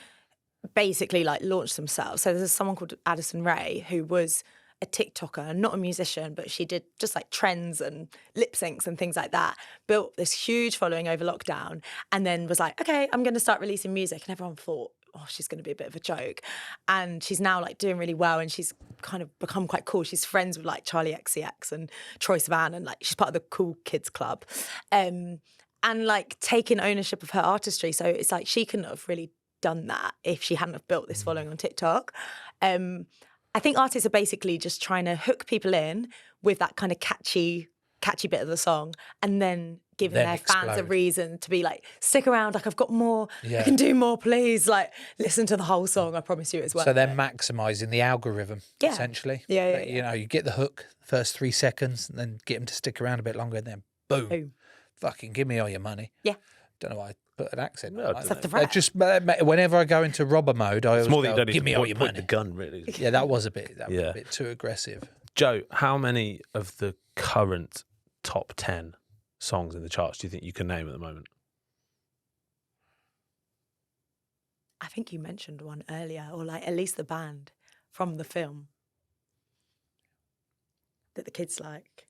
Speaker 2: basically like launch themselves. So there's someone called Addison Rae who was a TikToker, not a musician, but she did just like trends and lip syncs and things like that, built this huge following over lockdown, and then was like, okay, I'm going to start releasing music. And everyone thought, oh, she's going to be a bit of a joke. And she's now like doing really well, and she's kind of become quite cool. She's friends with like Charlie XCX and Troye Sivan, and like she's part of the cool kids club, and like taking ownership of her artistry. So it's like she couldn't have really done that if she hadn't have built this following on TikTok. I think artists are basically just trying to hook people in with that kind of catchy bit of the song, and then giving their fans a reason to be like, stick around, like I've got more, I can do more, please, like listen to the whole song, I promise you as well.
Speaker 1: So they're maximising the algorithm, essentially.
Speaker 2: Yeah.
Speaker 1: You know, you get the hook, first 3 seconds, and then get them to stick around a bit longer, and then boom. Fucking give me all your money.
Speaker 2: Yeah.
Speaker 1: Don't know why I put an accent on
Speaker 2: that.
Speaker 1: Just whenever I go into robber mode, I always go, give me all your money.
Speaker 3: The gun, really.
Speaker 1: Yeah, that was a bit too aggressive.
Speaker 3: Joe, how many of the current top 10 songs in the charts do you think you can name at the moment?
Speaker 2: I think you mentioned one earlier, or like at least the band from the film that the kids like.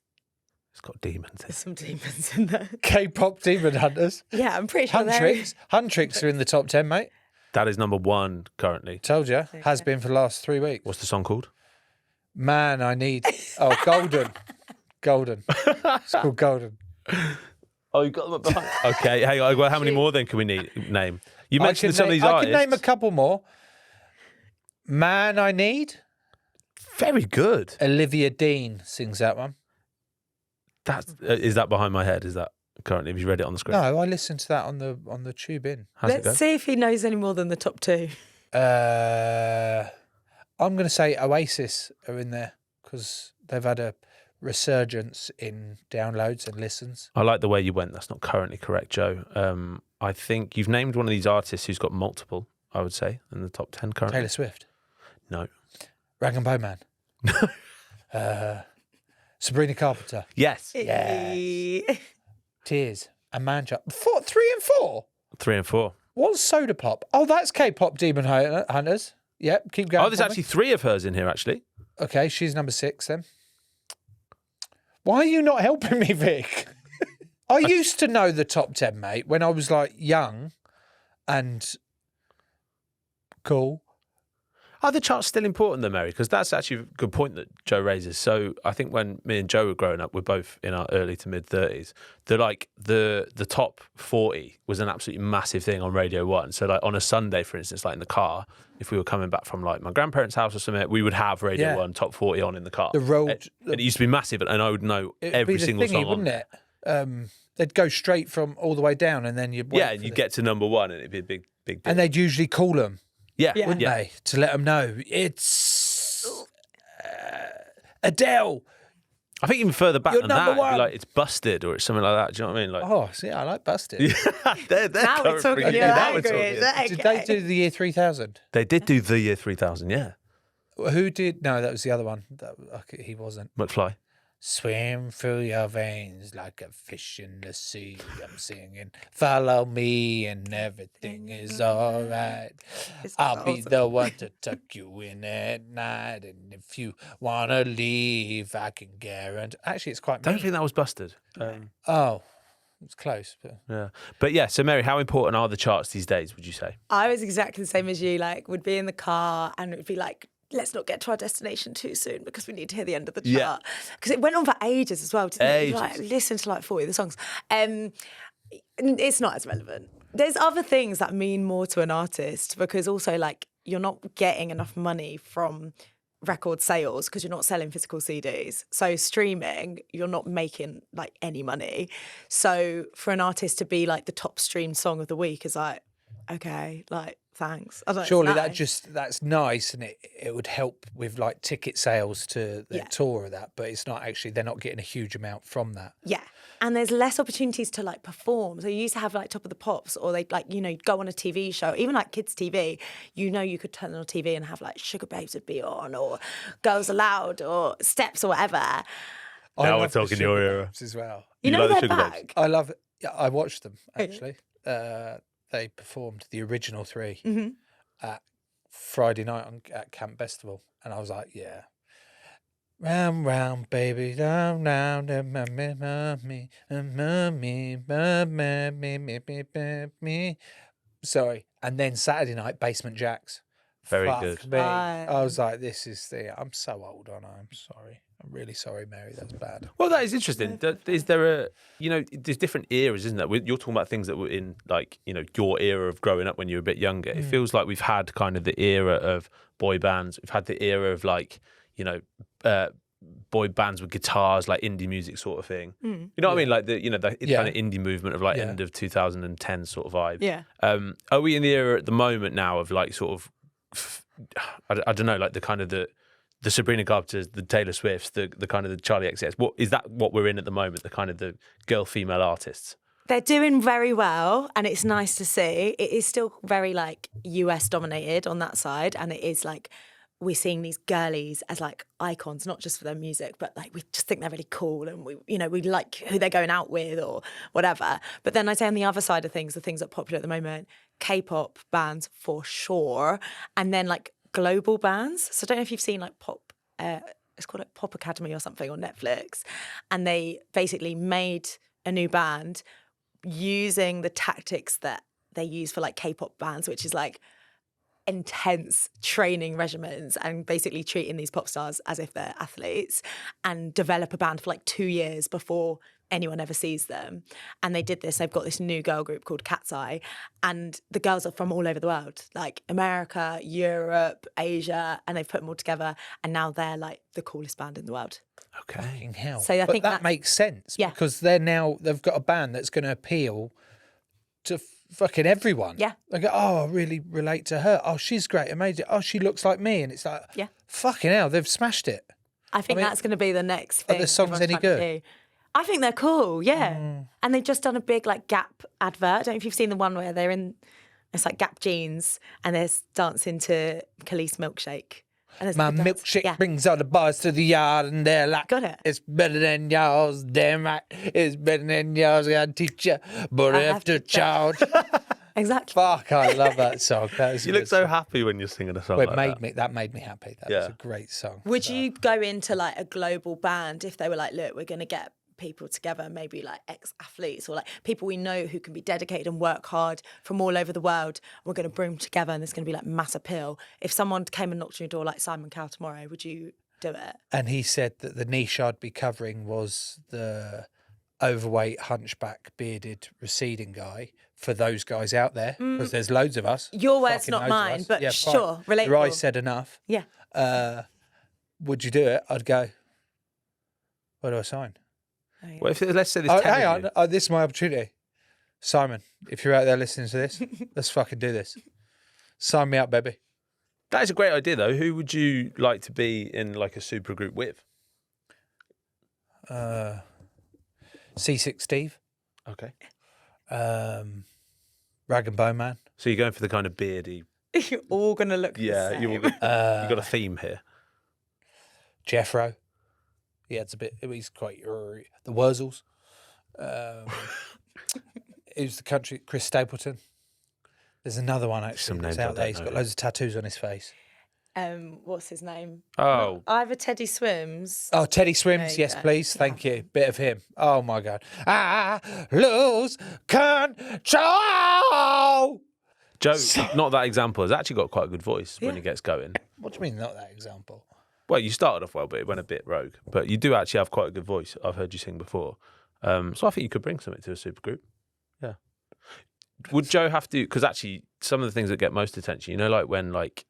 Speaker 3: It's got demons.
Speaker 2: There's some demons in there.
Speaker 1: K-pop demon hunters.
Speaker 2: Yeah, I'm pretty sure
Speaker 1: Huntrix are in the top 10, mate.
Speaker 3: That is number 1 currently.
Speaker 1: Told you. Has been for the last 3 weeks.
Speaker 3: What's the song called?
Speaker 1: Man, I need... Oh, Golden. Golden. It's called Golden.
Speaker 3: Oh, you got them behind. Okay, hey, well, how many more then can we name? You mentioned some of these artists.
Speaker 1: I can name a couple more. Man I Need.
Speaker 3: Very good.
Speaker 1: Olivia Dean sings that one.
Speaker 3: Is that behind my head? Is that currently? Have you read it on the screen?
Speaker 1: No, I listened to that on the tube in.
Speaker 2: Let's see if he knows any more than the top two.
Speaker 1: I'm going to say Oasis are in there because they've had a resurgence in downloads and listens.
Speaker 3: I like the way you went. That's not currently correct, Joe. I think you've named one of these artists who's got multiple, I would say, in the top 10 currently.
Speaker 1: Taylor Swift.
Speaker 3: No.
Speaker 1: Rag and Bone Man. Sabrina Carpenter.
Speaker 3: Yes.
Speaker 1: Tears. And Mancha. 3 and 4?
Speaker 3: 3 and 4.
Speaker 1: What's Soda Pop? Oh, that's K-pop Demon Hunters. Yep, keep going.
Speaker 3: Oh, there's actually 3 of hers in here, actually.
Speaker 1: Okay, she's number 6 then. Why are you not helping me, Vic? I used to know the top 10, mate, when I was like young and cool.
Speaker 3: Are the charts still important though, Mary? Because that's actually a good point that Joe raises. So I think when me and Joe were growing up, we're both in our early to mid 30s. The top 40 was an absolutely massive thing on Radio 1. So like on a Sunday, for instance, like in the car, if we were coming back from like my grandparents' house or something, we would have Radio 1 top 40 on in the car.
Speaker 1: The road.
Speaker 3: It used to be massive, and I would know every single song
Speaker 1: wouldn't it? They'd go straight from all the way down, and then you'd
Speaker 3: you'd get to number 1, and it'd be a big deal.
Speaker 1: And they'd usually call them. Wouldn't they? To let them know it's Adele.
Speaker 3: I think even further back than that,
Speaker 1: one.
Speaker 3: like it's Busted or it's something like that. Do you know what I mean? Like,
Speaker 1: see, I like Busted.
Speaker 3: they're
Speaker 2: now we're talking.
Speaker 1: Did they do the year 3000?
Speaker 3: They did do the year 3000. Yeah.
Speaker 1: Who did? No, that was the other one. He wasn't.
Speaker 3: McFly.
Speaker 1: Swim through your veins like a fish in the sea. I'm singing, follow me and everything is all right. I'll be the one to tuck you in at night. And if you want to leave, I can guarantee. Actually, it's quite.
Speaker 3: I don't think that was Busted.
Speaker 1: It's close.
Speaker 3: But yeah, so Mary, how important are the charts these days, would you say?
Speaker 2: I was exactly the same as you, like, would be in the car and it would be like, let's not get to our destination too soon because we need to hear the end of the chart. Because it went on for ages as well. Didn't it? Like, listen to like 40 of the songs. It's not as relevant. There's other things that mean more to an artist because also like you're not getting enough money from record sales because you're not selling physical CDs. So streaming, you're not making like any money. So for an artist to be like the top streamed song of the week is like, okay, like, thanks.
Speaker 1: Surely that's nice, and it would help with like ticket sales to the tour of that, but it's not actually, they're not getting a huge amount from that.
Speaker 2: Yeah. And there's less opportunities to like perform. So you used to have like Top of the Pops, or they like, you know, go on a TV show, even like kids TV, you know, you could turn on a TV and have like Sugar Babes would be on, or Girls Aloud, or Steps, or whatever.
Speaker 3: Now we're talking your era
Speaker 1: as well.
Speaker 2: You know
Speaker 3: like
Speaker 2: they're
Speaker 3: the Sugar
Speaker 2: back.
Speaker 3: Babes?
Speaker 1: I love it. Yeah, I watched them actually. They performed the original 3 at Friday night at Camp Festival, and I was like, yeah. Round, round, baby, round, round, me. Sorry. And then Saturday night, Basement Jacks.
Speaker 3: Very good.
Speaker 1: Me. I was like, I'm so old, aren't I? I'm sorry. I'm really sorry, Mary. That's bad.
Speaker 3: Well, that is interesting. Is there there's different eras, isn't there? You're talking about things that were in, like, you know, your era of growing up when you were a bit younger. It feels like we've had kind of the era of boy bands. We've had the era of, like, you know, boy bands with guitars, like indie music sort of thing. You know what I mean? Like the kind of indie movement of like end of 2010 sort of vibe.
Speaker 2: Yeah.
Speaker 3: Are we in the era at the moment now of like sort of, I don't know, like the kind of the Sabrina Carpenters, the Taylor Swifts, the kind of the Charlie XCX? What is that? What we're in at the moment? The kind of the girl-female artists.
Speaker 2: They're doing very well, and it's nice to see. It is still very like US dominated on that side, and it is like we're seeing these girlies as like icons, not just for their music, but like we just think they're really cool, and we like who they're going out with or whatever. But then I say on the other side of things, the things that are popular at the moment, K-pop bands for sure, and then like global bands. So I don't know if you've seen like it's called like Pop Academy or something on Netflix, and they basically made a new band using the tactics that they use for like K-pop bands, which is like intense training regimens and basically treating these pop stars as if they're athletes, and develop a band for like 2 years before anyone ever sees them. And they did this. They've got this new girl group called Cat's Eye, and the girls are from all over the world, like America, Europe, Asia, and they've put them all together. And now they're like the coolest band in the world.
Speaker 1: Okay. Fucking hell.
Speaker 2: So I think
Speaker 1: that makes sense.
Speaker 2: Yeah.
Speaker 1: Because they've got a band that's going to appeal to fucking everyone.
Speaker 2: Yeah.
Speaker 1: They go, oh, I really relate to her. Oh, she's great, amazing. Oh, she looks like me. And it's like,
Speaker 2: yeah,
Speaker 1: fucking hell, they've smashed it.
Speaker 2: I think that's going to be the next thing.
Speaker 1: Are the songs any good?
Speaker 2: I think they're cool, yeah. And they've just done a big like Gap advert. I don't know if you've seen the one where they're in, it's like Gap jeans and they're dancing to Khalees Milkshake. And
Speaker 1: my milkshake brings all the boys to the yard and they're like,
Speaker 2: got it.
Speaker 1: It's better than yours, damn right. It's better than yours, I gotta teach you, but I have to charge.
Speaker 2: Exactly.
Speaker 1: Fuck, I love that song.
Speaker 3: You look so happy when you're singing a song like that.
Speaker 1: That made me happy. That was a great song.
Speaker 2: Would you go into like a global band if they were like, look, we're going to get people together, maybe like ex-athletes or like people we know who can be dedicated and work hard from all over the world. We're going to bring them together and there's going to be like mass appeal. If someone came and knocked on your door like Simon Cowell tomorrow, would you do it?
Speaker 1: And he said that the niche I'd be covering was the overweight, hunchback, bearded, receding guy for those guys out there, because there's loads of us.
Speaker 2: Your words, not mine, but sure, relatable.
Speaker 1: Your eyes said enough.
Speaker 2: Yeah.
Speaker 1: Would you do it? I'd go, where do I sign?
Speaker 2: Oh, yeah.
Speaker 3: Well, let's say there's 10
Speaker 1: hang
Speaker 3: of you.
Speaker 1: on, this is my opportunity. Simon, if you're out there listening to this, let's fucking do this. Sign me up, baby.
Speaker 3: That is a great idea, though. Who would you like to be in like a supergroup with?
Speaker 1: C6 Steve.
Speaker 3: Okay.
Speaker 1: Rag and Bone Man.
Speaker 3: So you're going for the kind of beardy.
Speaker 2: You're all going to look the same.
Speaker 3: You've got a theme here.
Speaker 1: Jeffro. He adds a bit. He's quite the Wurzels. Who's the country? Chris Stapleton. There's another one actually that's out there. He's got loads of tattoos on his face.
Speaker 2: What's his name?
Speaker 3: Oh,
Speaker 2: Either Teddy Swims.
Speaker 1: Oh, Teddy Swims. Yes, please. Thank you. Bit of him. Oh my God. I lose control.
Speaker 3: Joe, not that example, has actually got quite a good voice when he gets going.
Speaker 1: What do you mean, not that example?
Speaker 3: Well, you started off well, but it went a bit rogue. But you do actually have quite a good voice. I've heard you sing before. So I think you could bring something to a supergroup. Yeah. Would Joe have to, because actually some of the things that get most attention, you know, like when like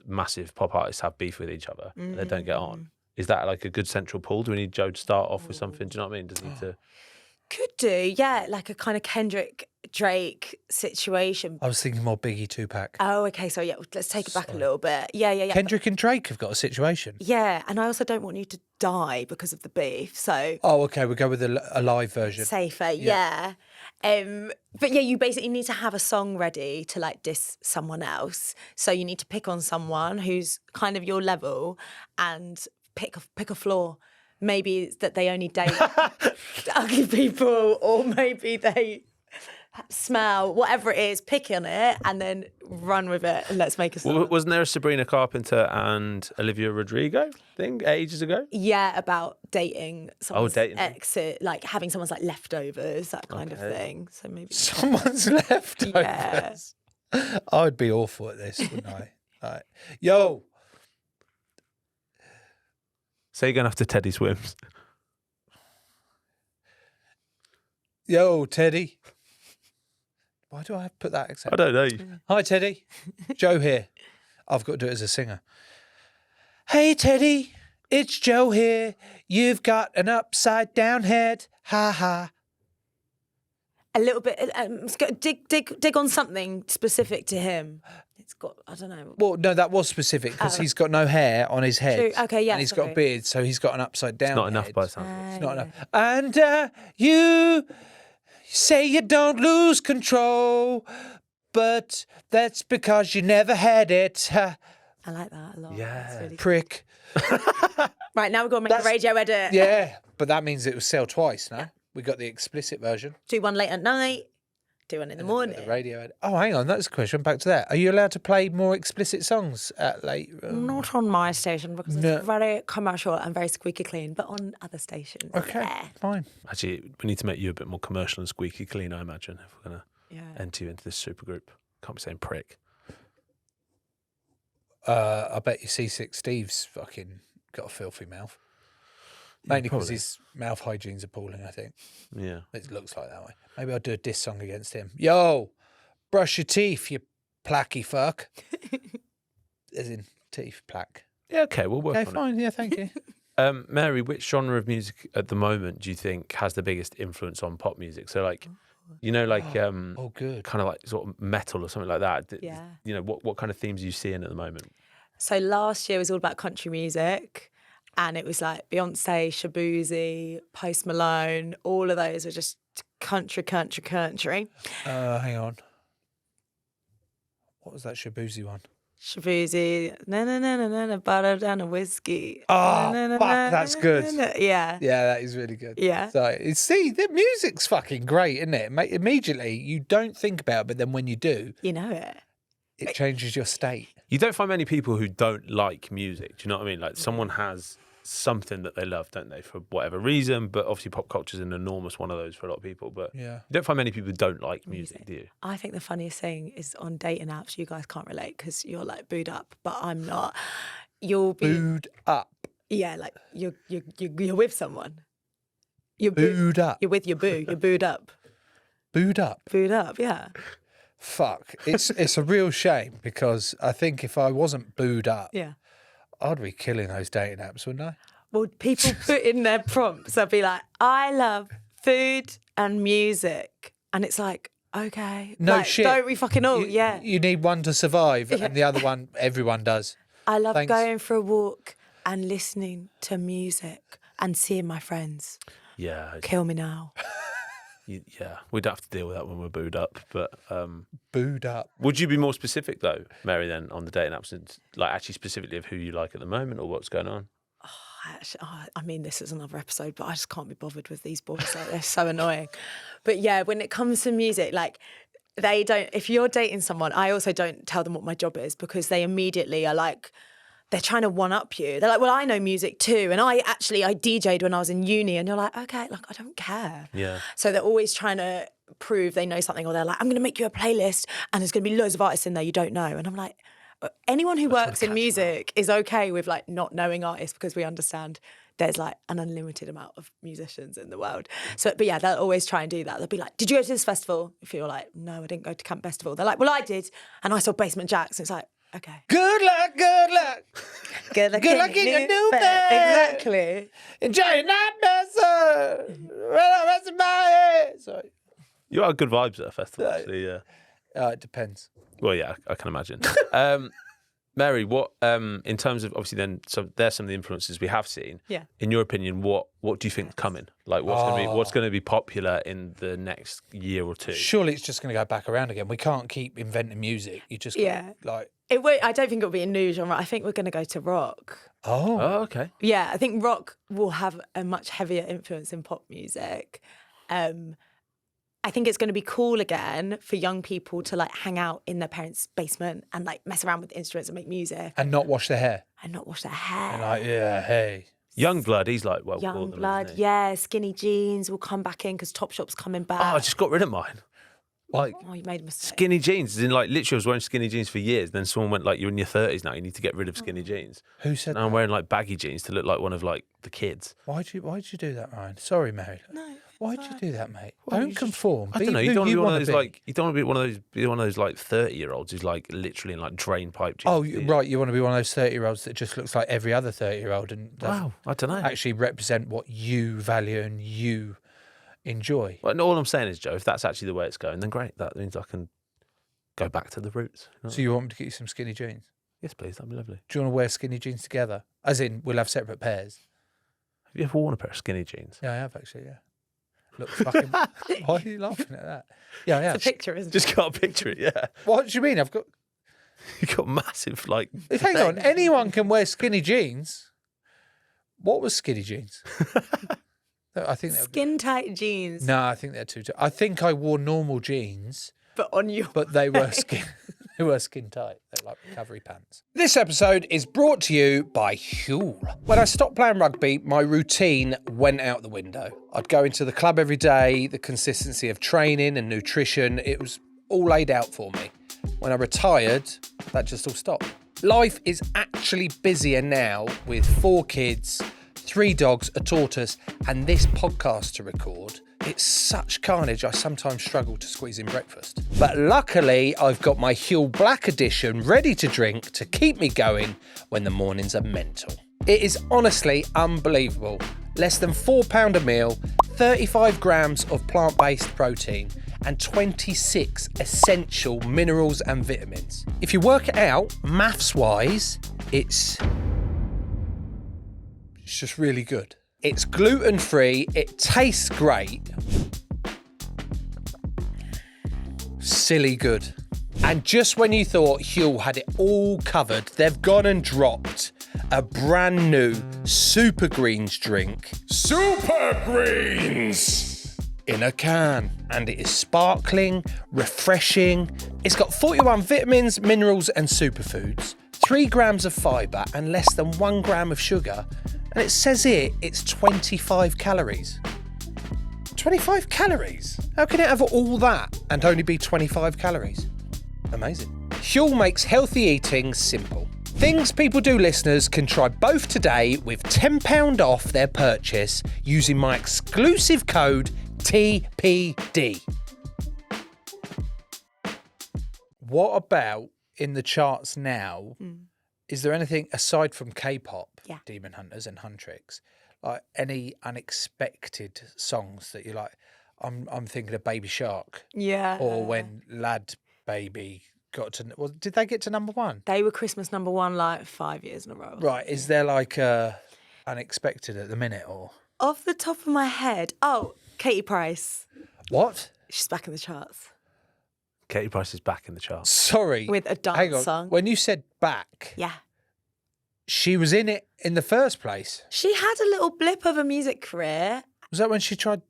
Speaker 3: massive pop artists have beef with each other, and they don't get on. Is that like a good central pull? Do we need Joe to start off with something? Do you know what I mean? Does he need to?
Speaker 2: Could do, yeah, like a kind of Kendrick Drake situation.
Speaker 1: I was thinking more Biggie Tupac.
Speaker 2: Oh, okay, so yeah, let's take it back a little bit. Yeah.
Speaker 1: Kendrick and Drake have got a situation.
Speaker 2: Yeah, and I also don't want you to die because of the beef, so...
Speaker 1: Oh, okay, we'll go with a live version.
Speaker 2: Safer, yeah. But yeah, you basically need to have a song ready to like diss someone else. So you need to pick on someone who's kind of your level and pick a flaw. Maybe it's that they only date ugly people, or maybe they smell, whatever it is, pick on it and then run with it and let's make a song.
Speaker 3: Well, wasn't there a Sabrina Carpenter and Olivia Rodrigo thing ages ago?
Speaker 2: Yeah, about dating someone's ex, like having someone's like leftovers, that kind of thing. So maybe
Speaker 1: someone's leftovers. Yeah. I'd be awful at this, wouldn't I? Like, yo.
Speaker 3: So you're going after Teddy Swims.
Speaker 1: Yo, Teddy. Why do I have to put that accent?
Speaker 3: I don't know.
Speaker 1: Hi, Teddy. Joe here. I've got to do it as a singer. Hey, Teddy. It's Joe here. You've got an upside down head. Ha ha.
Speaker 2: A little bit. Dig on something specific to him. It's got, I don't know.
Speaker 1: Well, no, that was specific because he's got no hair on his head.
Speaker 2: True. Okay, yeah.
Speaker 1: And he's got a beard, so he's got an upside down.
Speaker 3: It's not
Speaker 1: head.
Speaker 3: enough by the sound of it.
Speaker 1: It's not enough. And you say you don't lose control, but that's because you never had it.
Speaker 2: I like that a lot.
Speaker 3: Yeah.
Speaker 2: Really
Speaker 1: prick.
Speaker 2: Right, now we've got to make a radio edit.
Speaker 1: Yeah, but that means it was sell twice, no? Yeah. We got the explicit version.
Speaker 2: Do one late at night, do one in the morning.
Speaker 1: The radio edit. Oh, hang on, that's a question. Back to that. Are you allowed to play more explicit songs at late?
Speaker 2: Not on my station because it's very commercial and very squeaky clean, but on other stations.
Speaker 1: Okay, fine.
Speaker 3: Actually, we need to make you a bit more commercial and squeaky clean, I imagine, if we're going to enter you into this supergroup. Can't be saying prick.
Speaker 1: I bet you C6 Steve's fucking got a filthy mouth. Mainly because his mouth hygiene's appalling, I think.
Speaker 3: Yeah.
Speaker 1: It looks like that way. Maybe I'll do a diss song against him. Yo, brush your teeth, you placky fuck. As in teeth plaque.
Speaker 3: Yeah, okay, we'll work on
Speaker 1: fine. Yeah, thank you.
Speaker 3: Mary, which genre of music at the moment do you think has the biggest influence on pop music? So, like, you know, like,
Speaker 1: good.
Speaker 3: kind of like sort of metal or something like that.
Speaker 2: Yeah.
Speaker 3: You know, what kind of themes are you seeing at the moment?
Speaker 2: So last year was all about country music, and it was like Beyonce, Shaboozey, Post Malone. All of those were just country.
Speaker 1: Hang on. What was that Shaboozey one?
Speaker 2: Shaboozey, na butter down a whiskey.
Speaker 1: Oh, fuck, that's good.
Speaker 2: Yeah.
Speaker 1: Yeah, that is really good.
Speaker 2: Yeah.
Speaker 1: So, see, the music's fucking great, isn't it? Immediately, you don't think about it, but then when you do...
Speaker 2: You know it.
Speaker 1: It changes your state.
Speaker 3: You don't find many people who don't like music. Do you know what I mean? Like, someone has something that they love, don't they, for whatever reason? But obviously pop culture is an enormous one of those for a lot of people. But you don't find many people who don't like music, do you?
Speaker 2: I think the funniest thing is on dating apps, you guys can't relate because you're like booed up, but I'm not. You'll be
Speaker 1: booed up.
Speaker 2: Yeah, like you're with someone. You're
Speaker 1: booed up.
Speaker 2: You're with your boo. You're booed up.
Speaker 1: Booed up.
Speaker 2: Booed up. Yeah.
Speaker 1: Fuck. It's a real shame because I think if I wasn't booed up, I'd be killing those dating apps, wouldn't I?
Speaker 2: Well, people put in their prompts. They'll be like, I love food and music. And it's like, okay.
Speaker 1: No
Speaker 2: like,
Speaker 1: shit.
Speaker 2: Don't we fucking all?
Speaker 1: You need one to survive and the other one, everyone does.
Speaker 2: I love going for a walk and listening to music and seeing my friends.
Speaker 3: Yeah.
Speaker 2: Kill me now.
Speaker 3: Yeah, we'd have to deal with that when we're booed up. But
Speaker 1: booed up.
Speaker 3: Would you be more specific though, Mary, then on the dating apps, and like actually specifically of who you like at the moment or what's going on?
Speaker 2: I mean, this is another episode, but I just can't be bothered with these boys. Like, they're so annoying. But yeah, when it comes to music, like they don't. If you're dating someone, I also don't tell them what my job is because they immediately are like. They're trying to one-up you. They're like, well, I know music too. And I DJ'd when I was in uni. And you're like, okay, like, I don't care.
Speaker 3: Yeah.
Speaker 2: So they're always trying to prove they know something. Or they're like, I'm going to make you a playlist and there's going to be loads of artists in there you don't know. And I'm like, anyone who works in music is okay with like not knowing artists because we understand there's like an unlimited amount of musicians in the world. So, but yeah, they'll always try and do that. They'll be like, did you go to this festival? If you're like, no, I didn't go to Camp Festival. They're like, well, I did. And I saw Basement Jaxx. And it's like, okay.
Speaker 1: Good luck, good luck.
Speaker 2: Good luck
Speaker 1: in your new bed.
Speaker 2: Exactly.
Speaker 1: Enjoy your night, sir. Rest of my head. Sorry.
Speaker 3: You are good vibes at a festival, actually, yeah.
Speaker 1: It depends.
Speaker 3: Well, yeah, I can imagine. Mary, what in terms of obviously then there's some of the influences we have seen.
Speaker 2: Yeah.
Speaker 3: In your opinion, what do you think's coming? Like what's going to be popular in the next year or two?
Speaker 1: Surely it's just going to go back around again. We can't keep inventing music. You just like
Speaker 2: it won't, I don't think it'll be a new genre. I think we're going to go to rock.
Speaker 1: Oh,
Speaker 3: okay.
Speaker 2: Yeah, I think rock will have a much heavier influence in pop music. I think it's going to be cool again for young people to like hang out in their parents' basement and like mess around with instruments and make music.
Speaker 1: And not wash their hair.
Speaker 2: And not wash their hair.
Speaker 1: And like, yeah, hey.
Speaker 3: Youngblood, he's like, well,
Speaker 2: Youngblood, yeah. Skinny jeans will come back in because Topshop's coming back.
Speaker 3: Oh, I just got rid of mine. Like,
Speaker 2: you made a mistake.
Speaker 3: Skinny jeans, as in like literally I was wearing skinny jeans for years. Then someone went like, you're in your 30s now, you need to get rid of skinny jeans.
Speaker 1: Who said that?
Speaker 3: I'm wearing like baggy jeans to look like one of like the kids.
Speaker 1: Why'd you do that, Ryan? Sorry, Mary.
Speaker 2: No.
Speaker 1: Why'd you do that, mate? Well, don't conform.
Speaker 3: I don't know. You don't want to be one of those like. You don't want to be one of those like 30-year-olds who's like literally in like drain pipe jeans.
Speaker 1: Oh, right. You want to be one of those 30-year-olds that just looks like every other 30-year-old and
Speaker 3: wow, I don't know.
Speaker 1: Actually represent what you value and you enjoy.
Speaker 3: Well, all I'm saying is, Joe, if that's actually the way it's going, then great. That means I can go back to the roots. You know?
Speaker 1: So you want me to get you some skinny jeans?
Speaker 3: Yes, please. That'd be lovely.
Speaker 1: Do you want to wear skinny jeans together? As in, we'll have separate pairs.
Speaker 3: Have you ever worn a pair of skinny jeans?
Speaker 1: Yeah, I have actually. Yeah. Looks fucking. Why are you laughing at that? Yeah, yeah.
Speaker 2: It's a picture, isn't it?
Speaker 3: Just can't picture it. Yeah.
Speaker 1: What do you mean? I've got.
Speaker 3: You've got massive like.
Speaker 1: Hang on. Anyone can wear skinny jeans. What was skinny jeans? I think
Speaker 2: skin tight jeans.
Speaker 1: No, I think they're too. I think I wore normal jeans,
Speaker 2: but on you.
Speaker 1: But they were skin. They were skin tight. They're like recovery pants. This episode is brought to you by Huel. When I stopped playing rugby, my routine went out the window. I'd go into the club every day. The consistency of training and nutrition, it was all laid out for me. When I retired, that just all stopped. Life is actually busier now with 4 kids, 3 dogs, a tortoise, and this podcast to record. It's such carnage, I sometimes struggle to squeeze in breakfast. But luckily, I've got my Huel Black Edition ready to drink to keep me going when the mornings are mental. It is honestly unbelievable. Less than £4 a meal, 35 grams of plant-based protein, and 26 essential minerals and vitamins. If you work it out, maths-wise, it's just really good. It's gluten-free, it tastes great. Silly good. And just when you thought Huel had it all covered, they've gone and dropped a brand new Super Greens drink. Super Greens! In a can. And it is sparkling, refreshing. It's got 41 vitamins, minerals and superfoods, 3 grams of fibre and less than 1 gram of sugar. And it says here it's 25 calories. 25 calories? How can it have all that and only be 25 calories? Amazing. Huel makes healthy eating simple. Things People Do listeners can try both today with £10 off their purchase using my exclusive code TPD. What about in the charts now? Is there anything aside from K-pop, Demon Hunters and Huntrix, like any unexpected songs that you like? I'm thinking of Baby Shark.
Speaker 2: Yeah.
Speaker 1: Or when Lad Baby got to, well, did they get to number 1?
Speaker 2: They were Christmas number 1 like 5 years in a row.
Speaker 1: Right. Is there like a unexpected at the minute or?
Speaker 2: Off the top of my head, Katie Price.
Speaker 1: What?
Speaker 2: She's back in the charts.
Speaker 3: Katie Price is back in the charts.
Speaker 1: Sorry.
Speaker 2: With a dance song.
Speaker 1: When you said back.
Speaker 2: Yeah.
Speaker 1: She was in it in the first place.
Speaker 2: She had a little blip of a music career.
Speaker 1: Was that when she tried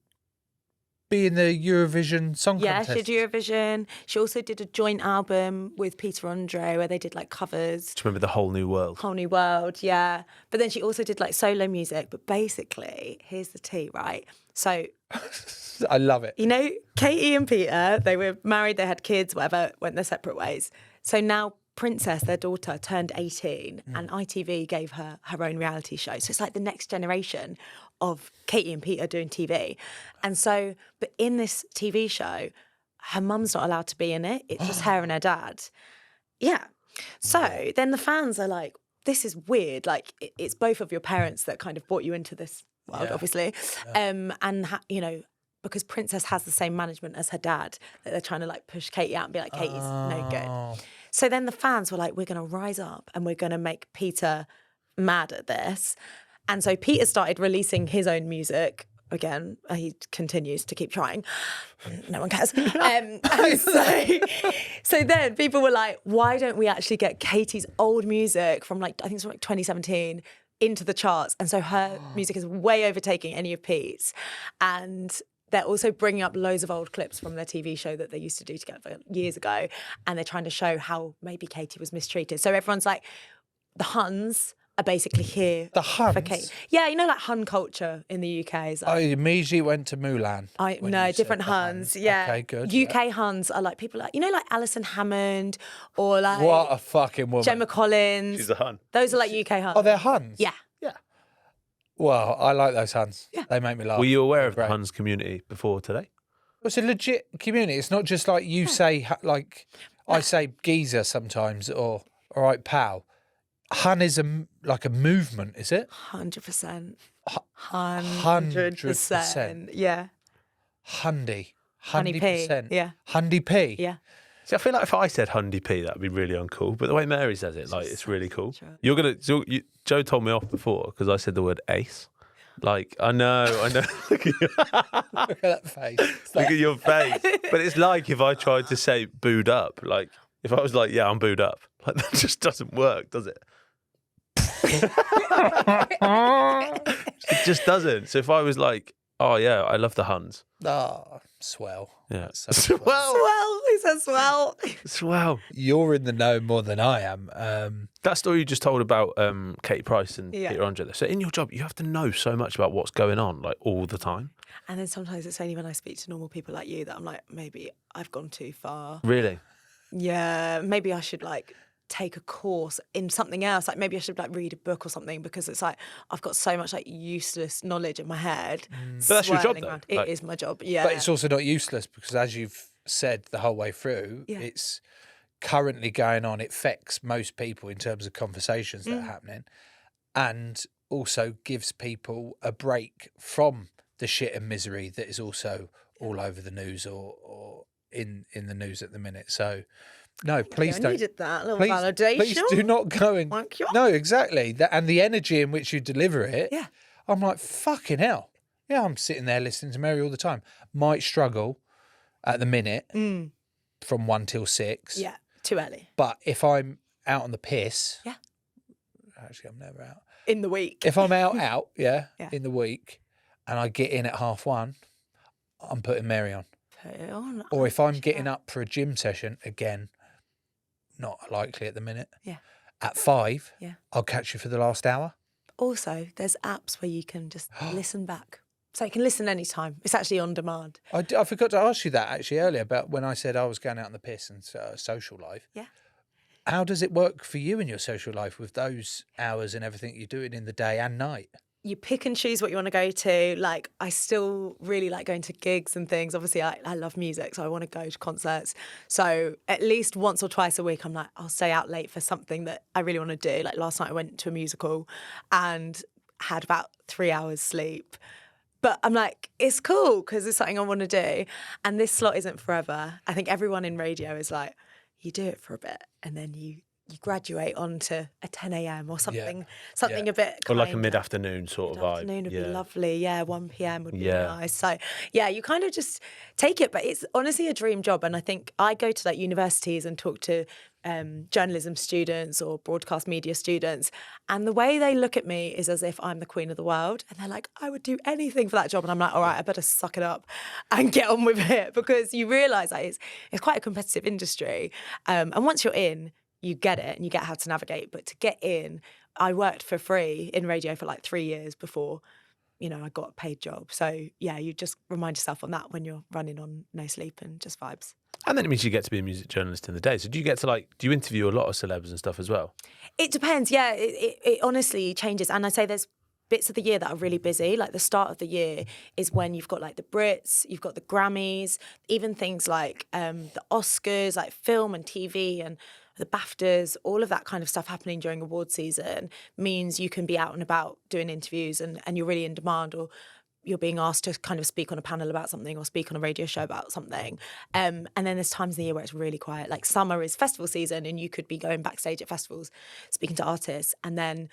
Speaker 1: being the Eurovision Song Contest?
Speaker 2: Yeah, she did Eurovision. She also did a joint album with Peter Andre where they did like covers.
Speaker 3: Do you remember The Whole New World?
Speaker 2: Whole New World, yeah. But then she also did like solo music. But basically, here's the tea, right? So
Speaker 1: I love it.
Speaker 2: You know, Katie and Peter, they were married, they had kids, whatever, went their separate ways. So now Princess, their daughter, turned 18 and ITV gave her her own reality show. So it's like the next generation of Katie and Peter doing TV. And so, but in this TV show, her mum's not allowed to be in it. It's just her and her dad. Yeah. So then the fans are like, this is weird. Like, it's both of your parents that kind of brought you into this world, obviously. You know, because Princess has the same management as her dad, that they're trying to like push Katie out and be like, Katie's no good. So then the fans were like, we're going to rise up and we're going to make Peter mad at this. And so Peter started releasing his own music. Again, he continues to keep trying. No one cares. And so then people were like, why don't we actually get Katie's old music from like, I think it's from like 2017 into the charts? And so her music is way overtaking any of Pete's. And they're also bringing up loads of old clips from their TV show that they used to do together years ago. And they're trying to show how maybe Katie was mistreated. So everyone's like, the Huns are basically here for Katie. Yeah, you know, like Hun culture in the UK. Is like,
Speaker 1: I immediately went to Mulan.
Speaker 2: No, different Huns. Yeah.
Speaker 1: Okay, good.
Speaker 2: UK Huns are like people like, you know, like Alison Hammond or like...
Speaker 1: What a fucking woman.
Speaker 2: Gemma Collins.
Speaker 3: She's a Hun.
Speaker 2: Those are like UK Huns.
Speaker 1: Oh, they're Huns?
Speaker 2: Yeah.
Speaker 1: Well, I like those Huns. Yeah. They make me laugh.
Speaker 3: Were you aware of the Huns community before today?
Speaker 1: It's a legit community. It's not just like you say, like I say geezer sometimes or all right, pal. Hun is like a movement, is it?
Speaker 2: 100%.
Speaker 1: 100%.
Speaker 2: Yeah.
Speaker 1: Hundy.
Speaker 2: Honey P. Yeah.
Speaker 1: Hundy P.
Speaker 2: Yeah.
Speaker 3: See, I feel like if I said Hundy P, that'd be really uncool. But the way Mary says it, like, it's really cool. Joe told me off before because I said the word ace. Like, I know. Look
Speaker 1: at that face.
Speaker 3: Look at your face. But it's like if I tried to say booed up. Like, if I was like, yeah, I'm booed up. Like, that just doesn't work, does it? It just doesn't. So if I was like, oh, yeah, I love the Huns.
Speaker 1: Oh, swell.
Speaker 3: Yeah.
Speaker 1: So
Speaker 2: swell. He says swell.
Speaker 3: Swell.
Speaker 1: You're in the know more than I am.
Speaker 3: That story you just told about Katie Price and Peter Andre. So in your job, you have to know so much about what's going on, like, all the time. And
Speaker 2: then sometimes it's only when I speak to normal people like you that I'm like, maybe I've gone too far.
Speaker 3: Really?
Speaker 2: Yeah, maybe I should like take a course in something else. Like maybe I should like read a book or something, because it's like I've got so much like useless knowledge in my head.
Speaker 3: But that's your job, though.
Speaker 2: It is my job, yeah.
Speaker 1: But it's also not useless, because as you've said the whole way through, it's currently going on. It affects most people in terms of conversations that are happening, and also gives people a break from the shit and misery that is also all over the news or in the news at the minute. So no, please don't. I
Speaker 2: needed that little validation.
Speaker 1: Please do not go and... No, exactly. And the energy in which you deliver it, I'm like, fucking hell. Yeah, I'm sitting there listening to Mary all the time. Might struggle at the minute from 1 till 6.
Speaker 2: Yeah, too early.
Speaker 1: But if I'm out on the piss... Yeah. Actually, I'm never out.
Speaker 2: In the week.
Speaker 1: If I'm out, in the week, and I get in at 1:30, I'm putting Mary on.
Speaker 2: Put it on.
Speaker 1: Or if I'm getting up for a gym session, again, not likely at the minute. Yeah. At 5, I'll catch you for the last hour.
Speaker 2: Also, there's apps where you can just listen back. So you can listen anytime. It's actually on demand.
Speaker 1: I forgot to ask you that actually earlier about when I said I was going out on the piss and social life. Yeah. How does it work for you in your social life with those hours and everything you're doing in the day and night?
Speaker 2: You pick and choose what you want to go to. Like, I still really like going to gigs and things. Obviously, I love music, so I want to go to concerts. So at least once or twice a week, I'm like, I'll stay out late for something that I really want to do. Like last night I went to a musical and had about 3 hours sleep. But I'm like, it's cool because it's something I want to do. And this slot isn't forever. I think everyone in radio is like, you do it for a bit and then you graduate onto a 10 a.m. or something a bit
Speaker 3: or like a mid-afternoon sort of vibe.
Speaker 2: Mid-afternoon would be lovely, 1 p.m. would be nice. So, you kind of just take it, but it's honestly a dream job. And I think I go to like universities and talk to journalism students or broadcast media students, and the way they look at me is as if I'm the queen of the world, and they're like, I would do anything for that job. And I'm like, all right, I better suck it up and get on with it, because you realise that it's quite a competitive industry. And once you're in, you get it and you get how to navigate. But to get in, I worked for free in radio for like 3 years before, I got a paid job. So you just remind yourself on that when you're running on no sleep and just vibes.
Speaker 3: And then it means you get to be a music journalist in the day. So do you interview a lot of celebs and stuff as well?
Speaker 2: It depends. Yeah, it honestly changes. And I say there's bits of the year that are really busy. Like the start of the year is when you've got like the Brits, you've got the Grammys, even things like the Oscars, like film and TV and the BAFTAs, all of that kind of stuff happening during award season means you can be out and about doing interviews and you're really in demand, or you're being asked to kind of speak on a panel about something or speak on a radio show about something. And then there's times in the year where it's really quiet. Like summer is festival season and you could be going backstage at festivals, speaking to artists. And then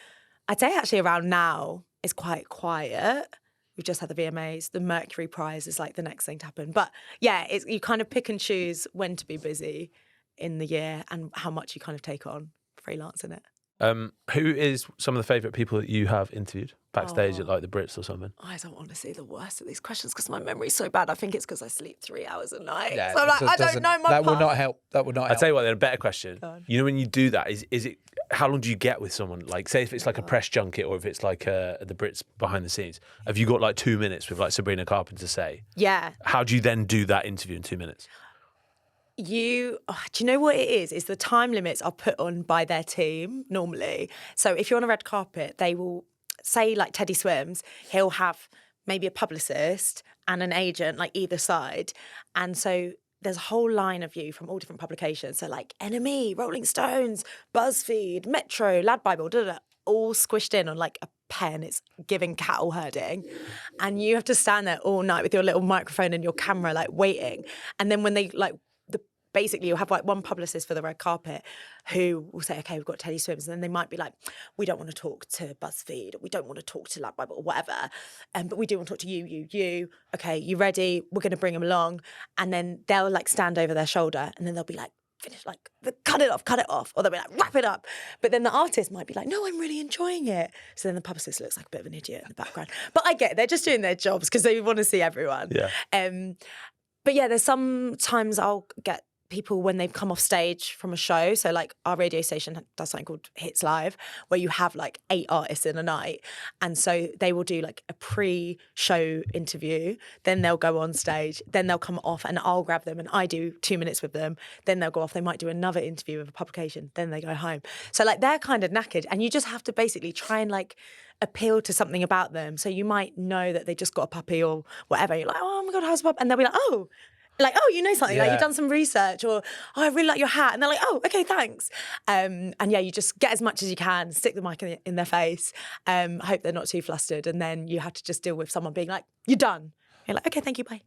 Speaker 2: I'd say actually around now is quite quiet. We've just had the VMAs. The Mercury Prize is like the next thing to happen. But you kind of pick and choose when to be busy in the year and how much you kind of take on freelancing it.
Speaker 3: Who is some of the favourite people that you have interviewed backstage at like the Brits or something?
Speaker 2: I don't want to say the worst of these questions because my memory's so bad. I think it's because I sleep 3 hours a night. Yeah, so I'm like, I don't know my
Speaker 1: That will not help. I'll
Speaker 3: tell you what, then a better question. You know, when you do that, is it how long do you get with someone? Like, say if it's like a press junket or if it's like the Brits behind the scenes, have you got like 2 minutes with like Sabrina Carpenter, say?
Speaker 2: Yeah.
Speaker 3: How do you then do that interview in 2 minutes?
Speaker 2: Do you know what it is? Is the time limits are put on by their team normally. So if you're on a red carpet, they will say like Teddy Swims, he'll have maybe a publicist and an agent like either side. And so there's a whole line of you from all different publications. So like NME, Rolling Stones, BuzzFeed, Metro, Lad Bible, all squished in on like a pen. It's giving cattle herding. And you have to stand there all night with your little microphone and your camera like waiting. And then when they like, basically, you'll have like one publicist for the red carpet who will say, okay, we've got Teddy Swims. And then they might be like, we don't want to talk to BuzzFeed, or we don't want to talk to Lad Bible or whatever. But we do want to talk to you. Okay, you ready? We're going to bring him along. And then they'll like stand over their shoulder and then they'll be like, finish, like, cut it off. Or they'll be like, wrap it up. But then the artist might be like, no, I'm really enjoying it. So then the publicist looks like a bit of an idiot in the background. But I get it. They're just doing their jobs because they want to see everyone.
Speaker 3: Yeah.
Speaker 2: But yeah, there's sometimes I'll get people when they've come off stage from a show. So like our radio station does something called Hits Live, where you have like 8 artists in a night. And so they will do like a pre-show interview, then they'll go on stage, then they'll come off and I'll grab them and I do 2 minutes with them. Then they'll go off, they might do another interview with a publication, then they go home. So like they're kind of knackered and you just have to basically try and like appeal to something about them. So you might know that they just got a puppy or whatever. You're like, oh my God, how's the pup? And they'll be like, oh, you know something, like you've done some research, or, oh, I really like your hat. And they're like, oh, okay, thanks. And yeah, you just get as much as you can, stick the mic in their face, hope they're not too flustered. And then you have to just deal with someone being like, you're done. You're like, okay, thank you, bye.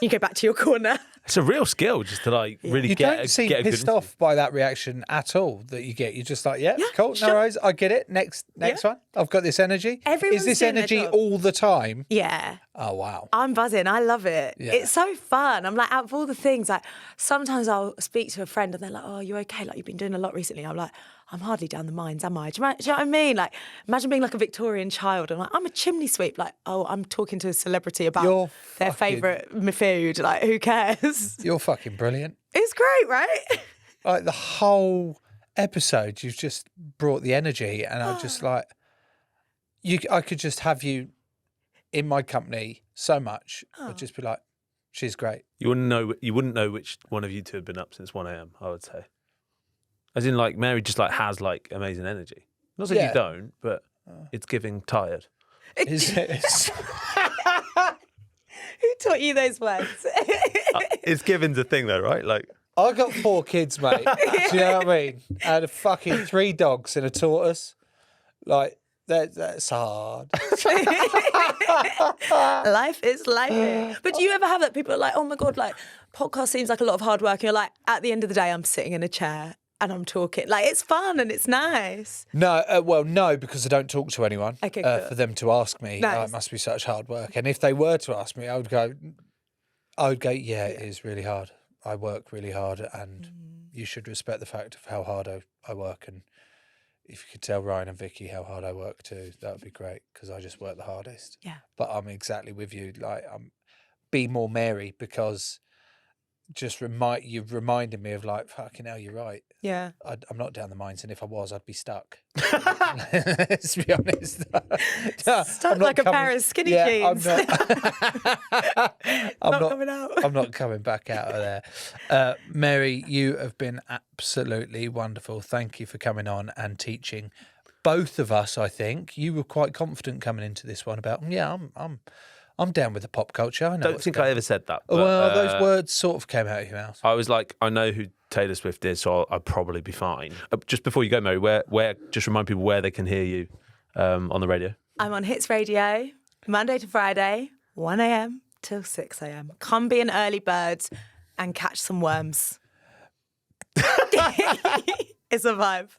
Speaker 2: You go back to your corner.
Speaker 3: It's a real skill just to like really
Speaker 1: you
Speaker 3: get.
Speaker 1: You don't seem pissed off by that reaction at all that you get. You're just like, yeah, cool, no worries, I get it. Next one. I've got this energy.
Speaker 2: Everyone's
Speaker 1: Is this energy all the time?
Speaker 2: Yeah.
Speaker 1: Oh, wow.
Speaker 2: I'm buzzing. I love it.
Speaker 1: Yeah.
Speaker 2: It's so fun. I'm like, out of all the things, like sometimes I'll speak to a friend and they're like, oh, you okay? Like you've been doing a lot recently. I'm like, I'm hardly down the mines, am I? Do you know what I mean? Like, imagine being like a Victorian child. I'm like, I'm a chimney sweep. Like, oh, I'm talking to a celebrity about their favourite food. Like, who cares?
Speaker 1: You're fucking brilliant.
Speaker 2: It's great, right?
Speaker 1: Like the whole episode, you've just brought the energy, and I just like I could just have you in my company so much. I'd just be like, she's great.
Speaker 3: You wouldn't know which one of you two had been up since 1 a.m. I would say. As in, like, Mary just like has like amazing energy. Not that you don't, but it's giving tired.
Speaker 1: It's
Speaker 2: Who taught you those words?
Speaker 3: It's giving's a thing though, right? Like,
Speaker 1: I got 4 kids, mate. Do you know what I mean? I had a fucking 3 dogs and a tortoise. Like, that's hard.
Speaker 2: Life is life. But do you ever have that? People are like, oh my God, like, podcast seems like a lot of hard work. And you're like, at the end of the day, I'm sitting in a chair and I'm talking. Like, it's fun and it's nice.
Speaker 1: No, no, because I don't talk to anyone.
Speaker 2: Okay, cool.
Speaker 1: For them to ask me, it must be such hard work. And if they were to ask me, I would go, yeah, it is really hard. I work really hard, and you should respect the fact of how hard I work. And if you could tell Ryan and Vicky how hard I work too, that would be great, because I just work the hardest.
Speaker 2: Yeah.
Speaker 1: But I'm exactly with you. Like, be more Mary, because you've reminded me of like, fucking hell, you're right.
Speaker 2: Yeah.
Speaker 1: I'm not down the mines, and if I was, I'd be stuck. Let's be honest.
Speaker 2: Stuck like a pair of skinny jeans.
Speaker 1: I'm not
Speaker 2: coming out.
Speaker 1: I'm not coming back out of there. Mary, you have been absolutely wonderful. Thank you for coming on and teaching both of us. I think you were quite confident coming into this one about, I'm down with the pop culture. I
Speaker 3: don't think I ever said that. But,
Speaker 1: well, those words sort of came out of your mouth.
Speaker 3: I was like, I know who Taylor Swift is, so I'll probably be fine. Just before you go, Mary, where just remind people where they can hear you on the radio.
Speaker 2: I'm on Hits Radio, Monday to Friday, 1 a.m. till 6 a.m. Come be an early bird and catch some worms. It's a vibe.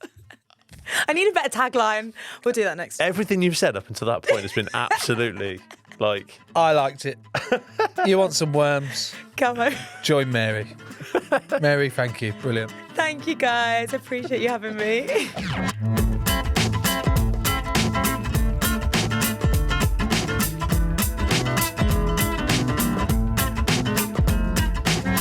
Speaker 2: I need a better tagline. We'll do that next time.
Speaker 3: Everything you've said up until that point has been absolutely... Like,
Speaker 1: I liked it. You want some worms?
Speaker 2: Come on.
Speaker 1: Join Mary. Mary, thank you. Brilliant.
Speaker 2: Thank you, guys. Appreciate you having me.